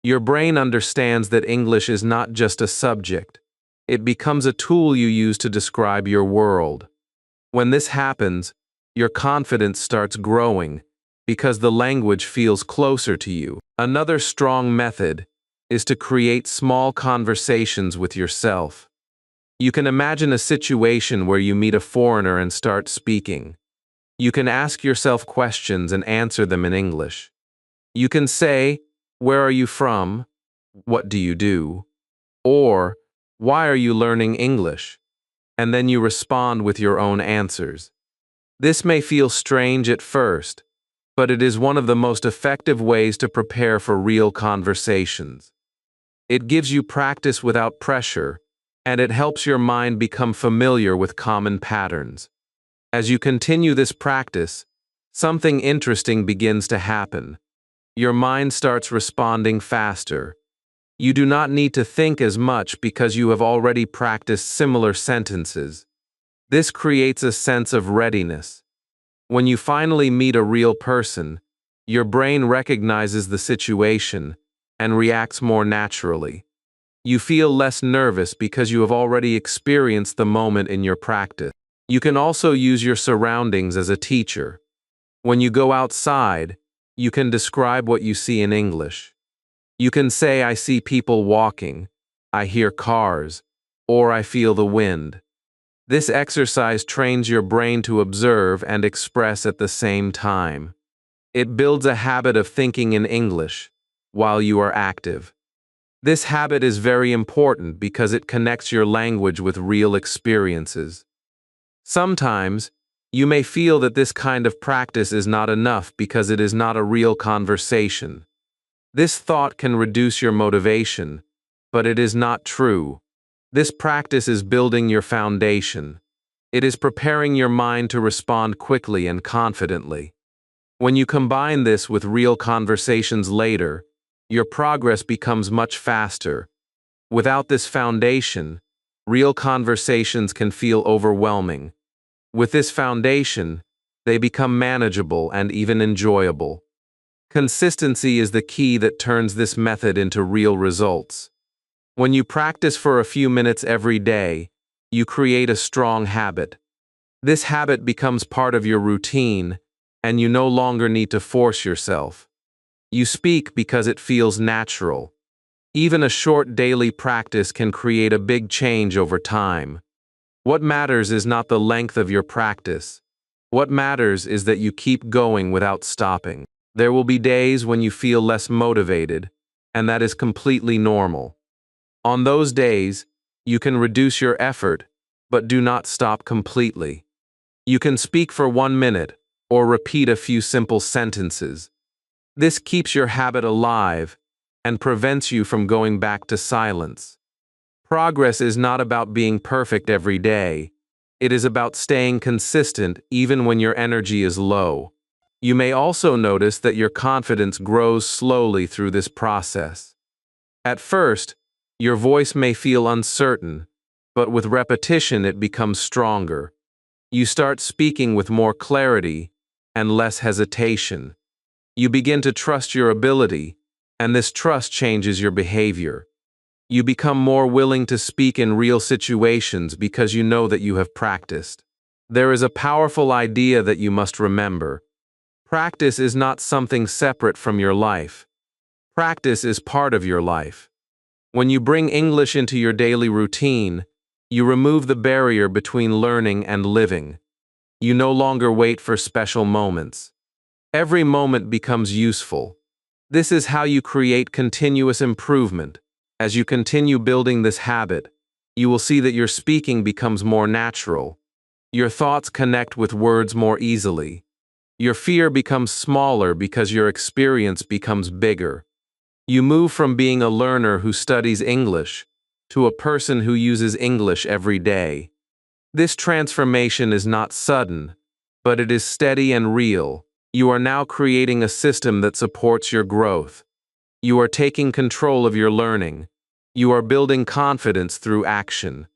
Your brain understands that English is not just a subject. It becomes a tool you use to describe your world. When this happens, your confidence starts growing because the language feels closer to you. Another strong method is to create small conversations with yourself. You can imagine a situation where you meet a foreigner and start speaking. You can ask yourself questions and answer them in English. You can say, "Where are you from? What do you do?" Or, "Why are you learning English?" And then you respond with your own answers. This may feel strange at first, but it is one of the most effective ways to prepare for real conversations. It gives you practice without pressure, and it helps your mind become familiar with common patterns. As you continue this practice, something interesting begins to happen. Your mind starts responding faster. You do not need to think as much because you have already practiced similar sentences. This creates a sense of readiness. When you finally meet a real person, your brain recognizes the situation and reacts more naturally. You feel less nervous because you have already experienced the moment in your practice. You can also use your surroundings as a teacher. When you go outside, you can describe what you see in English. You can say, I see people walking, I hear cars, or I feel the wind. This exercise trains your brain to observe and express at the same time. It builds a habit of thinking in English while you are active. This habit is very important because it connects your language with real experiences. Sometimes, you may feel that this kind of practice is not enough because it is not a real conversation. This thought can reduce your motivation, but it is not true. This practice is building your foundation. It is preparing your mind to respond quickly and confidently. When you combine this with real conversations later, your progress becomes much faster. Without this foundation, real conversations can feel overwhelming. With this foundation, they become manageable and even enjoyable. Consistency is the key that turns this method into real results. When you practice for a few minutes every day, you create a strong habit. This habit becomes part of your routine, and you no longer need to force yourself. You speak because it feels natural. Even a short daily practice can create a big change over time. What matters is not the length of your practice. What matters is that you keep going without stopping. There will be days when you feel less motivated, and that is completely normal. On those days, you can reduce your effort, but do not stop completely. You can speak for 1 minute, or repeat a few simple sentences. This keeps your habit alive and prevents you from going back to silence. Progress is not about being perfect every day. It is about staying consistent even when your energy is low. You may also notice that your confidence grows slowly through this process. At first, your voice may feel uncertain, but with repetition it becomes stronger. You start speaking with more clarity and less hesitation. You begin to trust your ability, and this trust changes your behavior. You become more willing to speak in real situations because you know that you have practiced. There is a powerful idea that you must remember. Practice is not something separate from your life. Practice is part of your life. When you bring English into your daily routine, you remove the barrier between learning and living. You no longer wait for special moments. Every moment becomes useful. This is how you create continuous improvement. As you continue building this habit, you will see that your speaking becomes more natural. Your thoughts connect with words more easily. Your fear becomes smaller because your experience becomes bigger. You move from being a learner who studies English to a person who uses English every day. This transformation is not sudden, but it is steady and real. You are now creating a system that supports your growth. You are taking control of your learning. You are building confidence through action.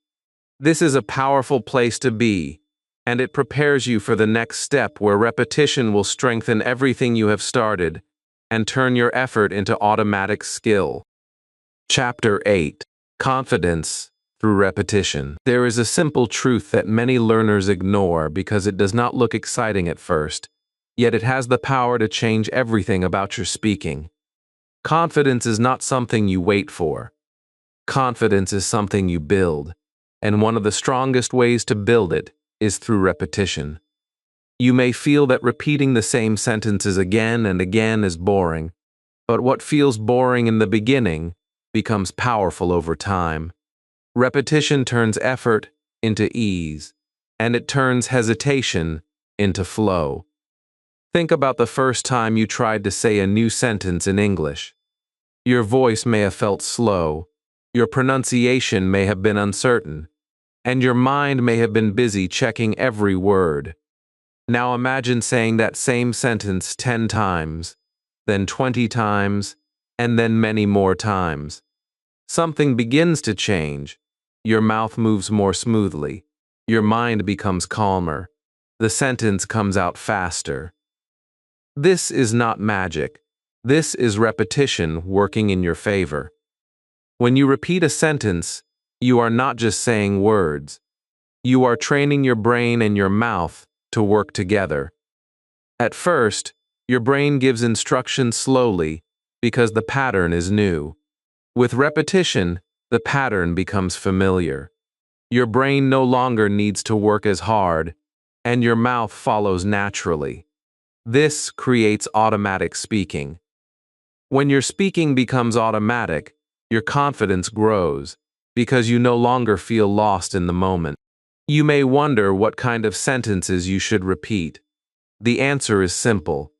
This is a powerful place to be, and it prepares you for the next step where repetition will strengthen everything you have started and turn your effort into automatic skill. Chapter 8. Confidence through repetition. There is a simple truth that many learners ignore because it does not look exciting at first, yet it has the power to change everything about your speaking. Confidence is not something you wait for. Confidence is something you build, and one of the strongest ways to build it is through repetition. You may feel that repeating the same sentences again and again is boring, but what feels boring in the beginning becomes powerful over time. Repetition turns effort into ease, and it turns hesitation into flow. Think about the first time you tried to say a new sentence in English. Your voice may have felt slow, your pronunciation may have been uncertain, and your mind may have been busy checking every word. Now imagine saying that same sentence 10 times, then 20 times, and then many more times. Something begins to change. Your mouth moves more smoothly. Your mind becomes calmer. The sentence comes out faster. This is not magic. This is repetition working in your favor. When you repeat a sentence, you are not just saying words. You are training your brain and your mouth to work together. At first, your brain gives instructions slowly because the pattern is new. With repetition, the pattern becomes familiar. Your brain no longer needs to work as hard, and your mouth follows naturally. This creates automatic speaking. When your speaking becomes automatic, your confidence grows because you no longer feel lost in the moment. You may wonder what kind of sentences you should repeat. The answer is simple.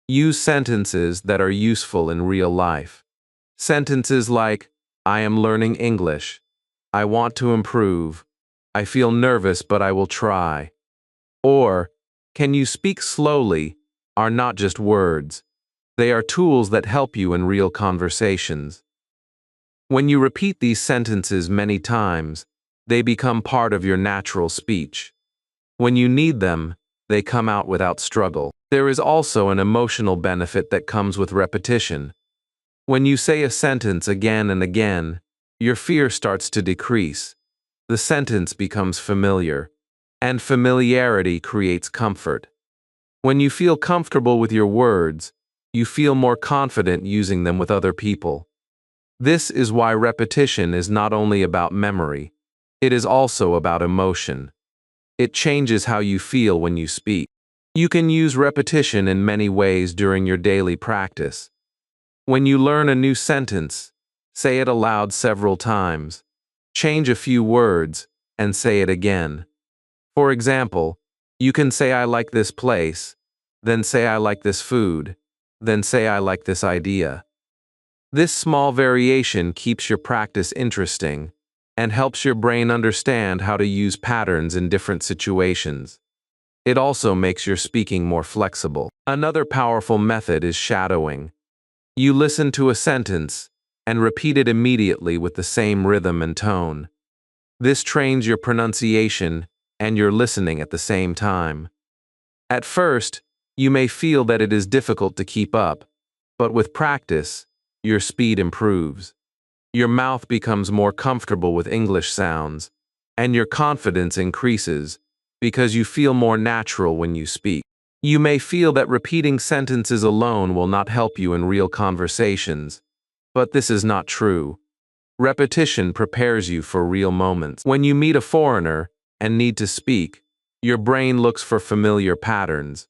Use sentences that are useful in real life. Sentences like, I am learning English. I want to improve. I feel nervous, but I will try. Or, can you speak slowly, are not just words. They are tools that help you in real conversations. When you repeat these sentences many times, they become part of your natural speech. When you need them, they come out without struggle. There is also an emotional benefit that comes with repetition. When you say a sentence again and again, your fear starts to decrease. The sentence becomes familiar, and familiarity creates comfort. When you feel comfortable with your words, you feel more confident using them with other people. This is why repetition is not only about memory, it is also about emotion. It changes how you feel when you speak. You can use repetition in many ways during your daily practice. When you learn a new sentence, say it aloud several times. Change a few words and say it again. For example, you can say I like this place, then say I like this food, then say I like this idea. This small variation keeps your practice interesting and helps your brain understand how to use patterns in different situations. It also makes your speaking more flexible. Another powerful method is shadowing. You listen to a sentence and repeat it immediately with the same rhythm and tone. This trains your pronunciation and your listening at the same time. At first, you may feel that it is difficult to keep up, but with practice, your speed improves. Your mouth becomes more comfortable with English sounds, and your confidence increases because you feel more natural when you speak. You may feel that repeating sentences alone will not help you in real conversations, but this is not true. Repetition prepares you for real moments. When you meet a foreigner and need to speak, your brain looks for familiar patterns.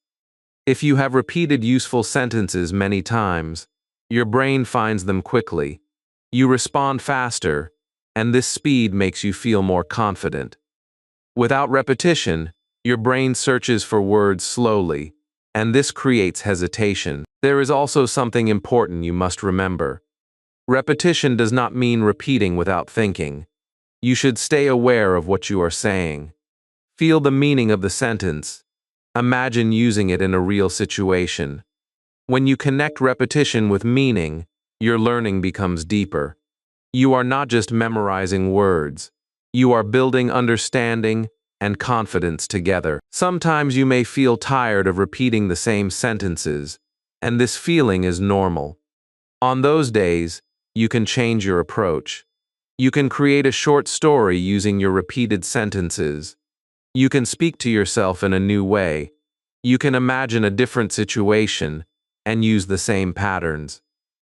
If you have repeated useful sentences many times, your brain finds them quickly. You respond faster, and this speed makes you feel more confident. Without repetition, your brain searches for words slowly, and this creates hesitation. There is also something important you must remember. Repetition does not mean repeating without thinking. You should stay aware of what you are saying. Feel the meaning of the sentence. Imagine using it in a real situation. When you connect repetition with meaning, your learning becomes deeper. You are not just memorizing words. You are building understanding and confidence together. Sometimes you may feel tired of repeating the same sentences, and this feeling is normal. On those days, you can change your approach. You can create a short story using your repeated sentences. You can speak to yourself in a new way. You can imagine a different situation and use the same patterns.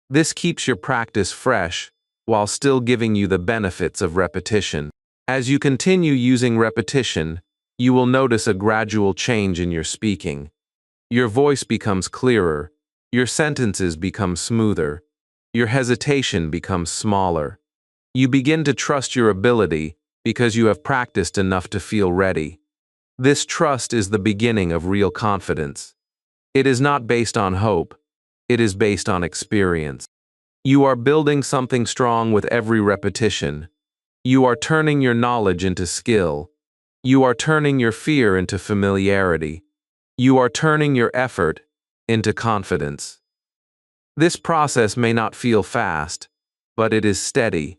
This keeps your practice fresh while still giving you the benefits of repetition. As you continue using repetition, you will notice a gradual change in your speaking. Your voice becomes clearer, your sentences become smoother, your hesitation becomes smaller. You begin to trust your ability because you have practiced enough to feel ready. This trust is the beginning of real confidence. It is not based on hope, it is based on experience. You are building something strong with every repetition. You are turning your knowledge into skill. You are turning your fear into familiarity. You are turning your effort into confidence. This process may not feel fast, but it is steady,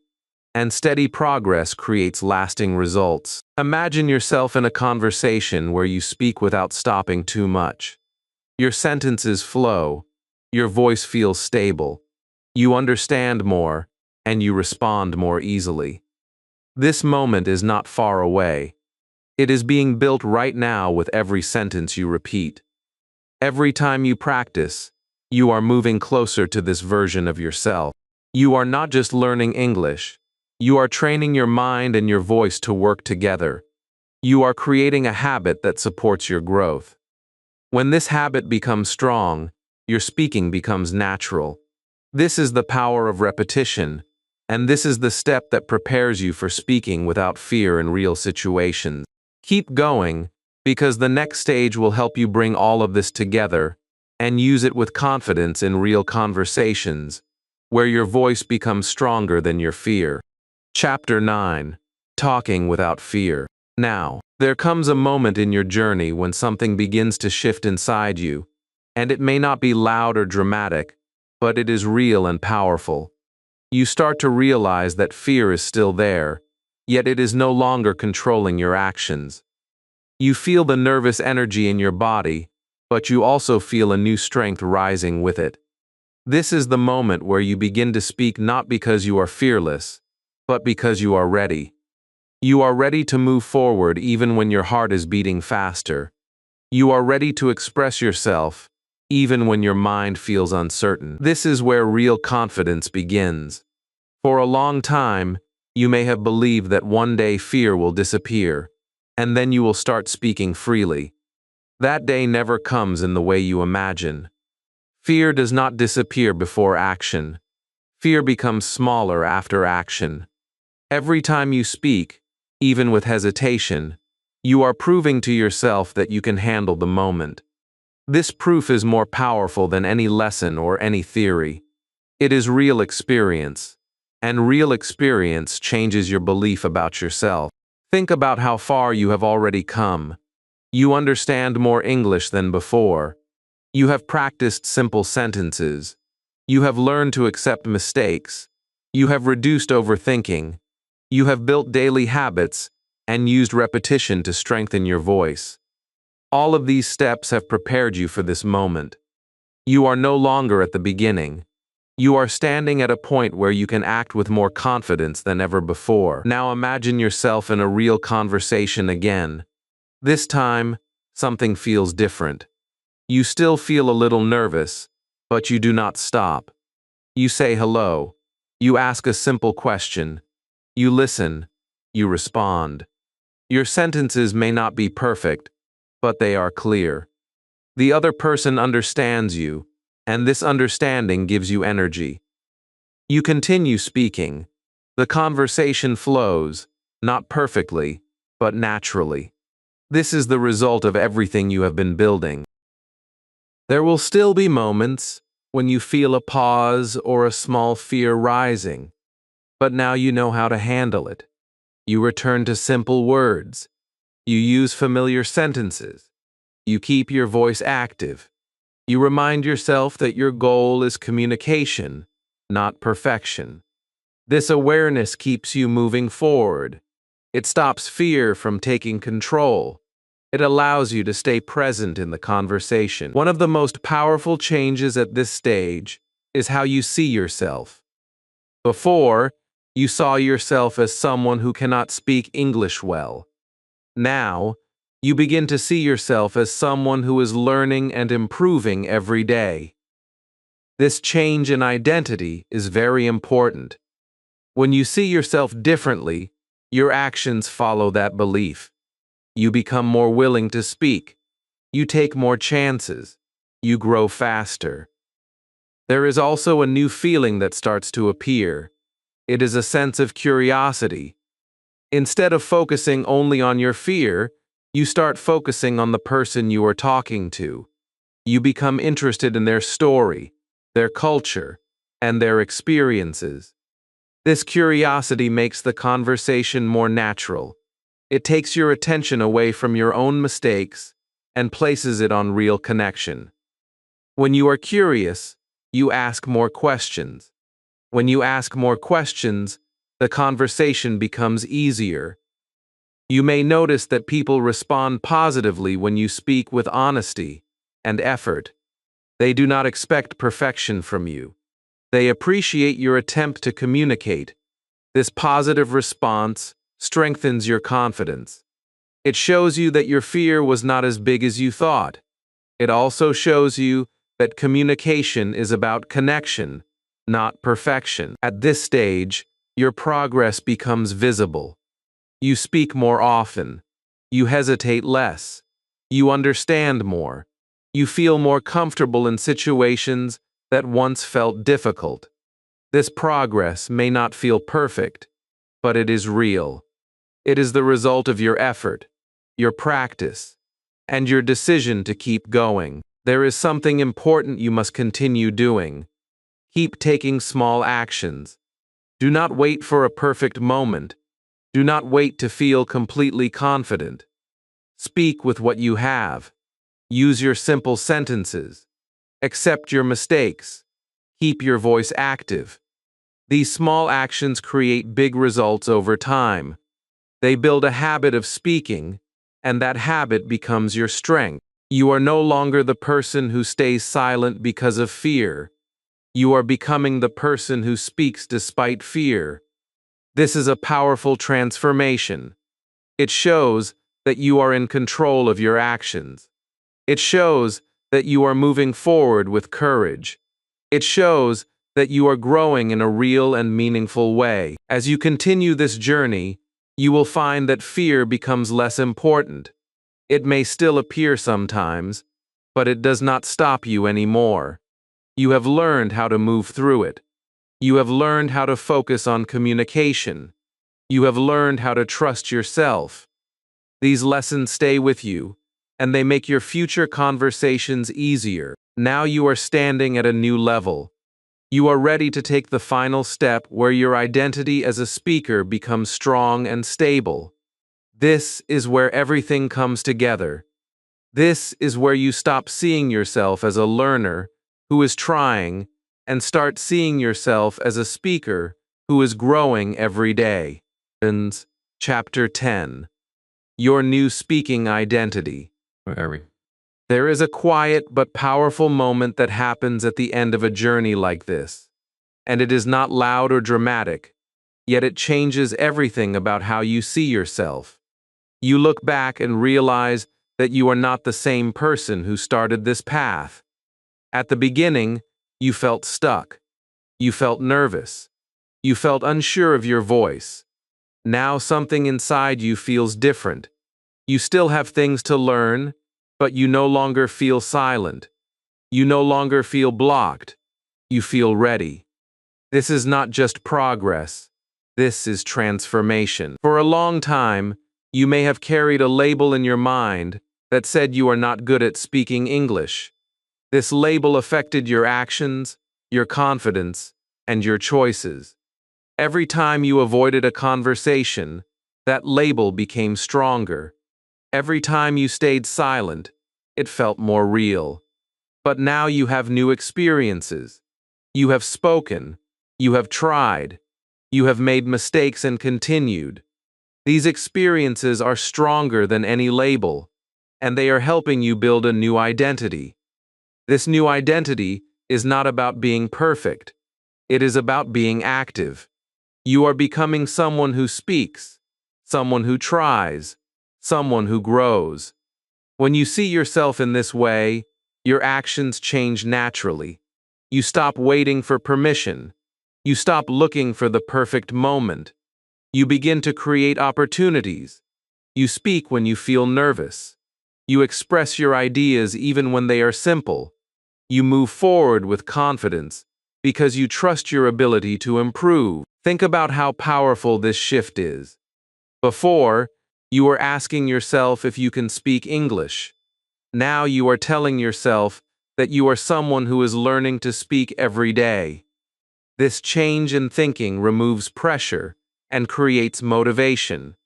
and steady progress creates lasting results. Imagine yourself in a conversation where you speak without stopping too much. Your sentences flow, Your voice feels stable. You understand more, and you respond more easily. This moment is not far away. It is being built right now with every sentence you repeat. Every time you practice, you are moving closer to this version of yourself. You are not just learning English. You are training your mind and your voice to work together. You are creating a habit that supports your growth. When this habit becomes strong, your speaking becomes natural. This is the power of repetition, and this is the step that prepares you for speaking without fear in real situations. Keep going, because the next stage will help you bring all of this together and use it with confidence in real conversations, where your voice becomes stronger than your fear. Chapter 9. Talking without fear. Now, there comes a moment in your journey when something begins to shift inside you, and it may not be loud or dramatic, but it is real and powerful. You start to realize that fear is still there, yet it is no longer controlling your actions. You feel the nervous energy in your body, but you also feel a new strength rising with it. This is the moment where you begin to speak not because you are fearless, but because you are ready. You are ready to move forward even when your heart is beating faster. You are ready to express yourself, even when your mind feels uncertain. This is where real confidence begins. For a long time, you may have believed that one day fear will disappear, and then you will start speaking freely. That day never comes in the way you imagine. Fear does not disappear before action. Fear becomes smaller after action. Every time you speak, even with hesitation, you are proving to yourself that you can handle the moment. This proof is more powerful than any lesson or any theory. It is real experience, and real experience changes your belief about yourself. Think about how far you have already come. You understand more English than before. You have practiced simple sentences. You have learned to accept mistakes. You have reduced overthinking. You have built daily habits and used repetition to strengthen your voice. All of these steps have prepared you for this moment. You are no longer at the beginning. You are standing at a point where you can act with more confidence than ever before. Now imagine yourself in a real conversation again. This time, something feels different. You still feel a little nervous, but you do not stop. You say hello. You ask a simple question. You listen. You respond. Your sentences may not be perfect, but they are clear. The other person understands you, and this understanding gives you energy. You continue speaking. The conversation flows, not perfectly, but naturally. This is the result of everything you have been building. There will still be moments when you feel a pause or a small fear rising, but now you know how to handle it. You return to simple words. You use familiar sentences. You keep your voice active. You remind yourself that your goal is communication, not perfection. This awareness keeps you moving forward. It stops fear from taking control. It allows you to stay present in the conversation. One of the most powerful changes at this stage is how you see yourself. Before, you saw yourself as someone who cannot speak English well. Now, you begin to see yourself as someone who is learning and improving every day. This change in identity is very important. When you see yourself differently, your actions follow that belief. You become more willing to speak. You take more chances. You grow faster. There is also a new feeling that starts to appear. It is a sense of curiosity. Instead of focusing only on your fear, you start focusing on the person you are talking to. You become interested in their story, their culture, and their experiences. This curiosity makes the conversation more natural. It takes your attention away from your own mistakes and places it on real connection. When you are curious, you ask more questions. When you ask more questions, the conversation becomes easier. You may notice that people respond positively when you speak with honesty and effort. They do not expect perfection from you. They appreciate your attempt to communicate. This positive response strengthens your confidence. It shows you that your fear was not as big as you thought. It also shows you that communication is about connection, not perfection. At this stage, your progress becomes visible. You speak more often. You hesitate less. You understand more. You feel more comfortable in situations that once felt difficult. This progress may not feel perfect, but it is real. It is the result of your effort, your practice, and your decision to keep going. There is something important you must continue doing. Keep taking small actions. Do not wait for a perfect moment. Do not wait to feel completely confident. Speak with what you have. Use your simple sentences. Accept your mistakes. Keep your voice active. These small actions create big results over time. They build a habit of speaking, and that habit becomes your strength. You are no longer the person who stays silent because of fear. You are becoming the person who speaks despite fear. This is a powerful transformation. It shows that you are in control of your actions. It shows that you are moving forward with courage. It shows that you are growing in a real and meaningful way. As you continue this journey, you will find that fear becomes less important. It may still appear sometimes, but it does not stop you anymore. You have learned how to move through it. You have learned how to focus on communication. You have learned how to trust yourself. These lessons stay with you, and they make your future conversations easier. Now you are standing at a new level. You are ready to take the final step where your identity as a speaker becomes strong and stable. This is where everything comes together. This is where you stop seeing yourself as a learner who is trying and start seeing yourself as a speaker who is growing every day. Chapter 10. Your New Speaking Identity. Where are we? There is a quiet but powerful moment that happens at the end of a journey like this. And it is not loud or dramatic, yet it changes everything about how you see yourself. You look back and realize that you are not the same person who started this path. At the beginning, you felt stuck. You felt nervous. You felt unsure of your voice. Now something inside you feels different. You still have things to learn, but you no longer feel silent. You no longer feel blocked. You feel ready. This is not just progress. This is transformation. For a long time, you may have carried a label in your mind that said you are not good at speaking English. This label affected your actions, your confidence, and your choices. Every time you avoided a conversation, that label became stronger. Every time you stayed silent, it felt more real. But now you have new experiences. You have spoken. You have tried. You have made mistakes and continued. These experiences are stronger than any label, and they are helping you build a new identity. This new identity is not about being perfect. It is about being active. You are becoming someone who speaks, someone who tries, someone who grows. When you see yourself in this way, your actions change naturally. You stop waiting for permission. You stop looking for the perfect moment. You begin to create opportunities. You speak when you feel nervous. You express your ideas even when they are simple. You move forward with confidence because you trust your ability to improve. Think about how powerful this shift is. Before, you were asking yourself if you can speak English. Now you are telling yourself that you are someone who is learning to speak every day. This change in thinking removes pressure and creates motivation.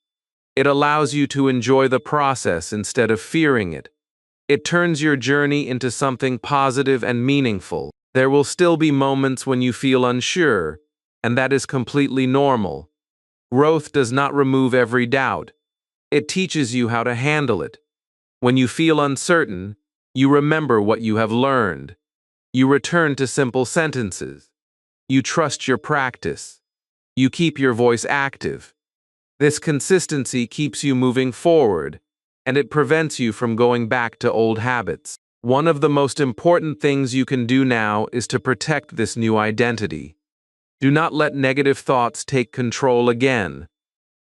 It allows you to enjoy the process instead of fearing it. It turns your journey into something positive and meaningful. There will still be moments when you feel unsure, and that is completely normal. Growth does not remove every doubt. It teaches you how to handle it. When you feel uncertain, you remember what you have learned. You return to simple sentences. You trust your practice. You keep your voice active. This consistency keeps you moving forward, and it prevents you from going back to old habits. One of the most important things you can do now is to protect this new identity. Do not let negative thoughts take control again.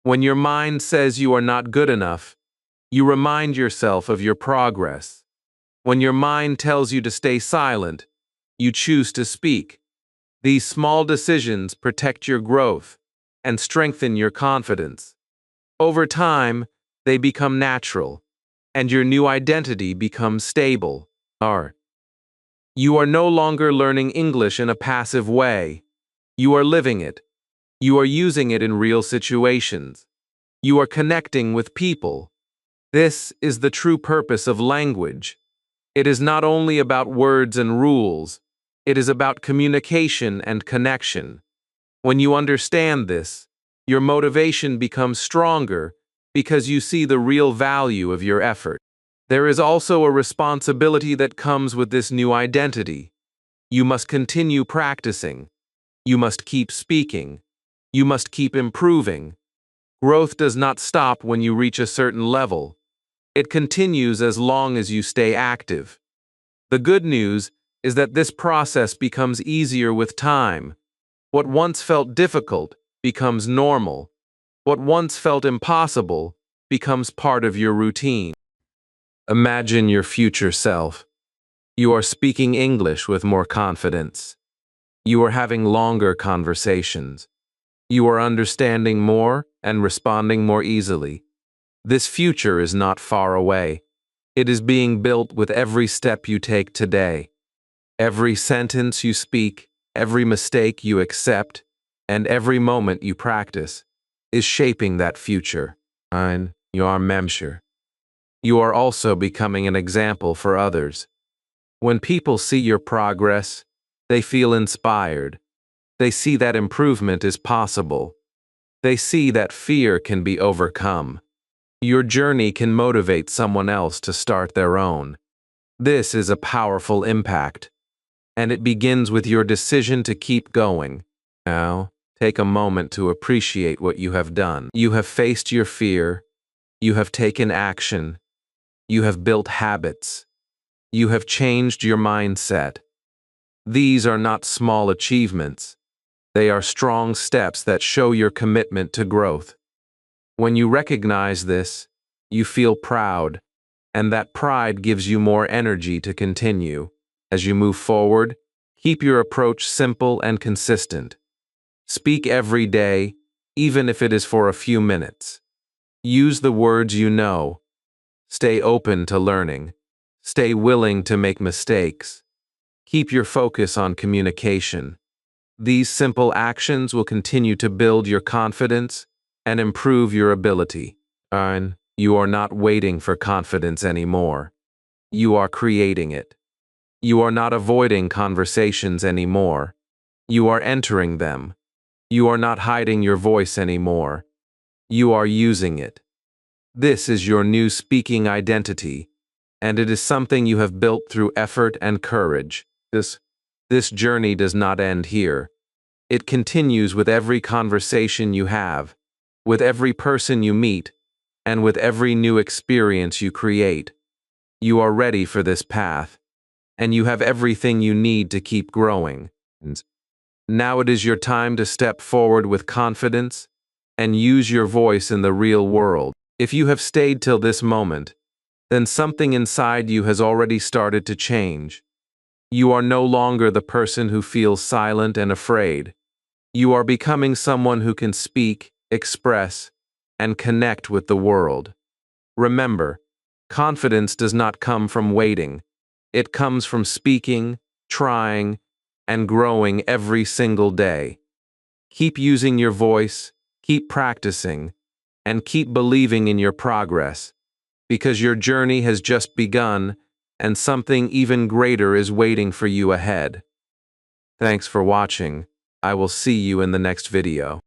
When your mind says you are not good enough, you remind yourself of your progress. When your mind tells you to stay silent, you choose to speak. These small decisions protect your growth and strengthen your confidence. Over time, they become natural, and your new identity becomes stable. You are no longer learning English in a passive way. You are living it. You are using it in real situations. You are connecting with people. This is the true purpose of language. It is not only about words and rules, it is about communication and connection. When you understand this, your motivation becomes stronger because you see the real value of your effort. There is also a responsibility that comes with this new identity. You must continue practicing. You must keep speaking. You must keep improving. Growth does not stop when you reach a certain level. It continues as long as you stay active. The good news is that this process becomes easier with time. What once felt difficult becomes normal. What once felt impossible becomes part of your routine. Imagine your future self. You are speaking English with more confidence. You are having longer conversations. You are understanding more and responding more easily. This future is not far away. It is being built with every step you take today. Every sentence you speak, every mistake you accept, and every moment you practice is shaping that future. Your memshire. You are also becoming an example for others. When people see your progress, they feel inspired. They see that improvement is possible. They see that fear can be overcome. Your journey can motivate someone else to start their own. This is a powerful impact, and it begins with your decision to keep going. Now, take a moment to appreciate what you have done. You have faced your fear. You have taken action. You have built habits. You have changed your mindset. These are not small achievements. They are strong steps that show your commitment to growth. When you recognize this, you feel proud, and that pride gives you more energy to continue. As you move forward, keep your approach simple and consistent. Speak every day, even if it is for a few minutes. Use the words you know. Stay open to learning. Stay willing to make mistakes. Keep your focus on communication. These simple actions will continue to build your confidence and improve your ability. You are not waiting for confidence anymore. You are creating it. You are not avoiding conversations anymore. You are entering them. You are not hiding your voice anymore. You are using it. This is your new speaking identity, and it is something you have built through effort and courage. This journey does not end here. It continues with every conversation you have, with every person you meet, and with every new experience you create. You are ready for this path, and you have everything you need to keep growing. Now it is your time to step forward with confidence and use your voice in the real world. If you have stayed till this moment, then something inside you has already started to change. You are no longer the person who feels silent and afraid. You are becoming someone who can speak, express, and connect with the world. Remember, confidence does not come from waiting. It comes from speaking, trying, and growing every single day. Keep using your voice, keep practicing, and keep believing in your progress, because your journey has just begun and something even greater is waiting for you ahead. Thanks for watching. I will see you in the next video.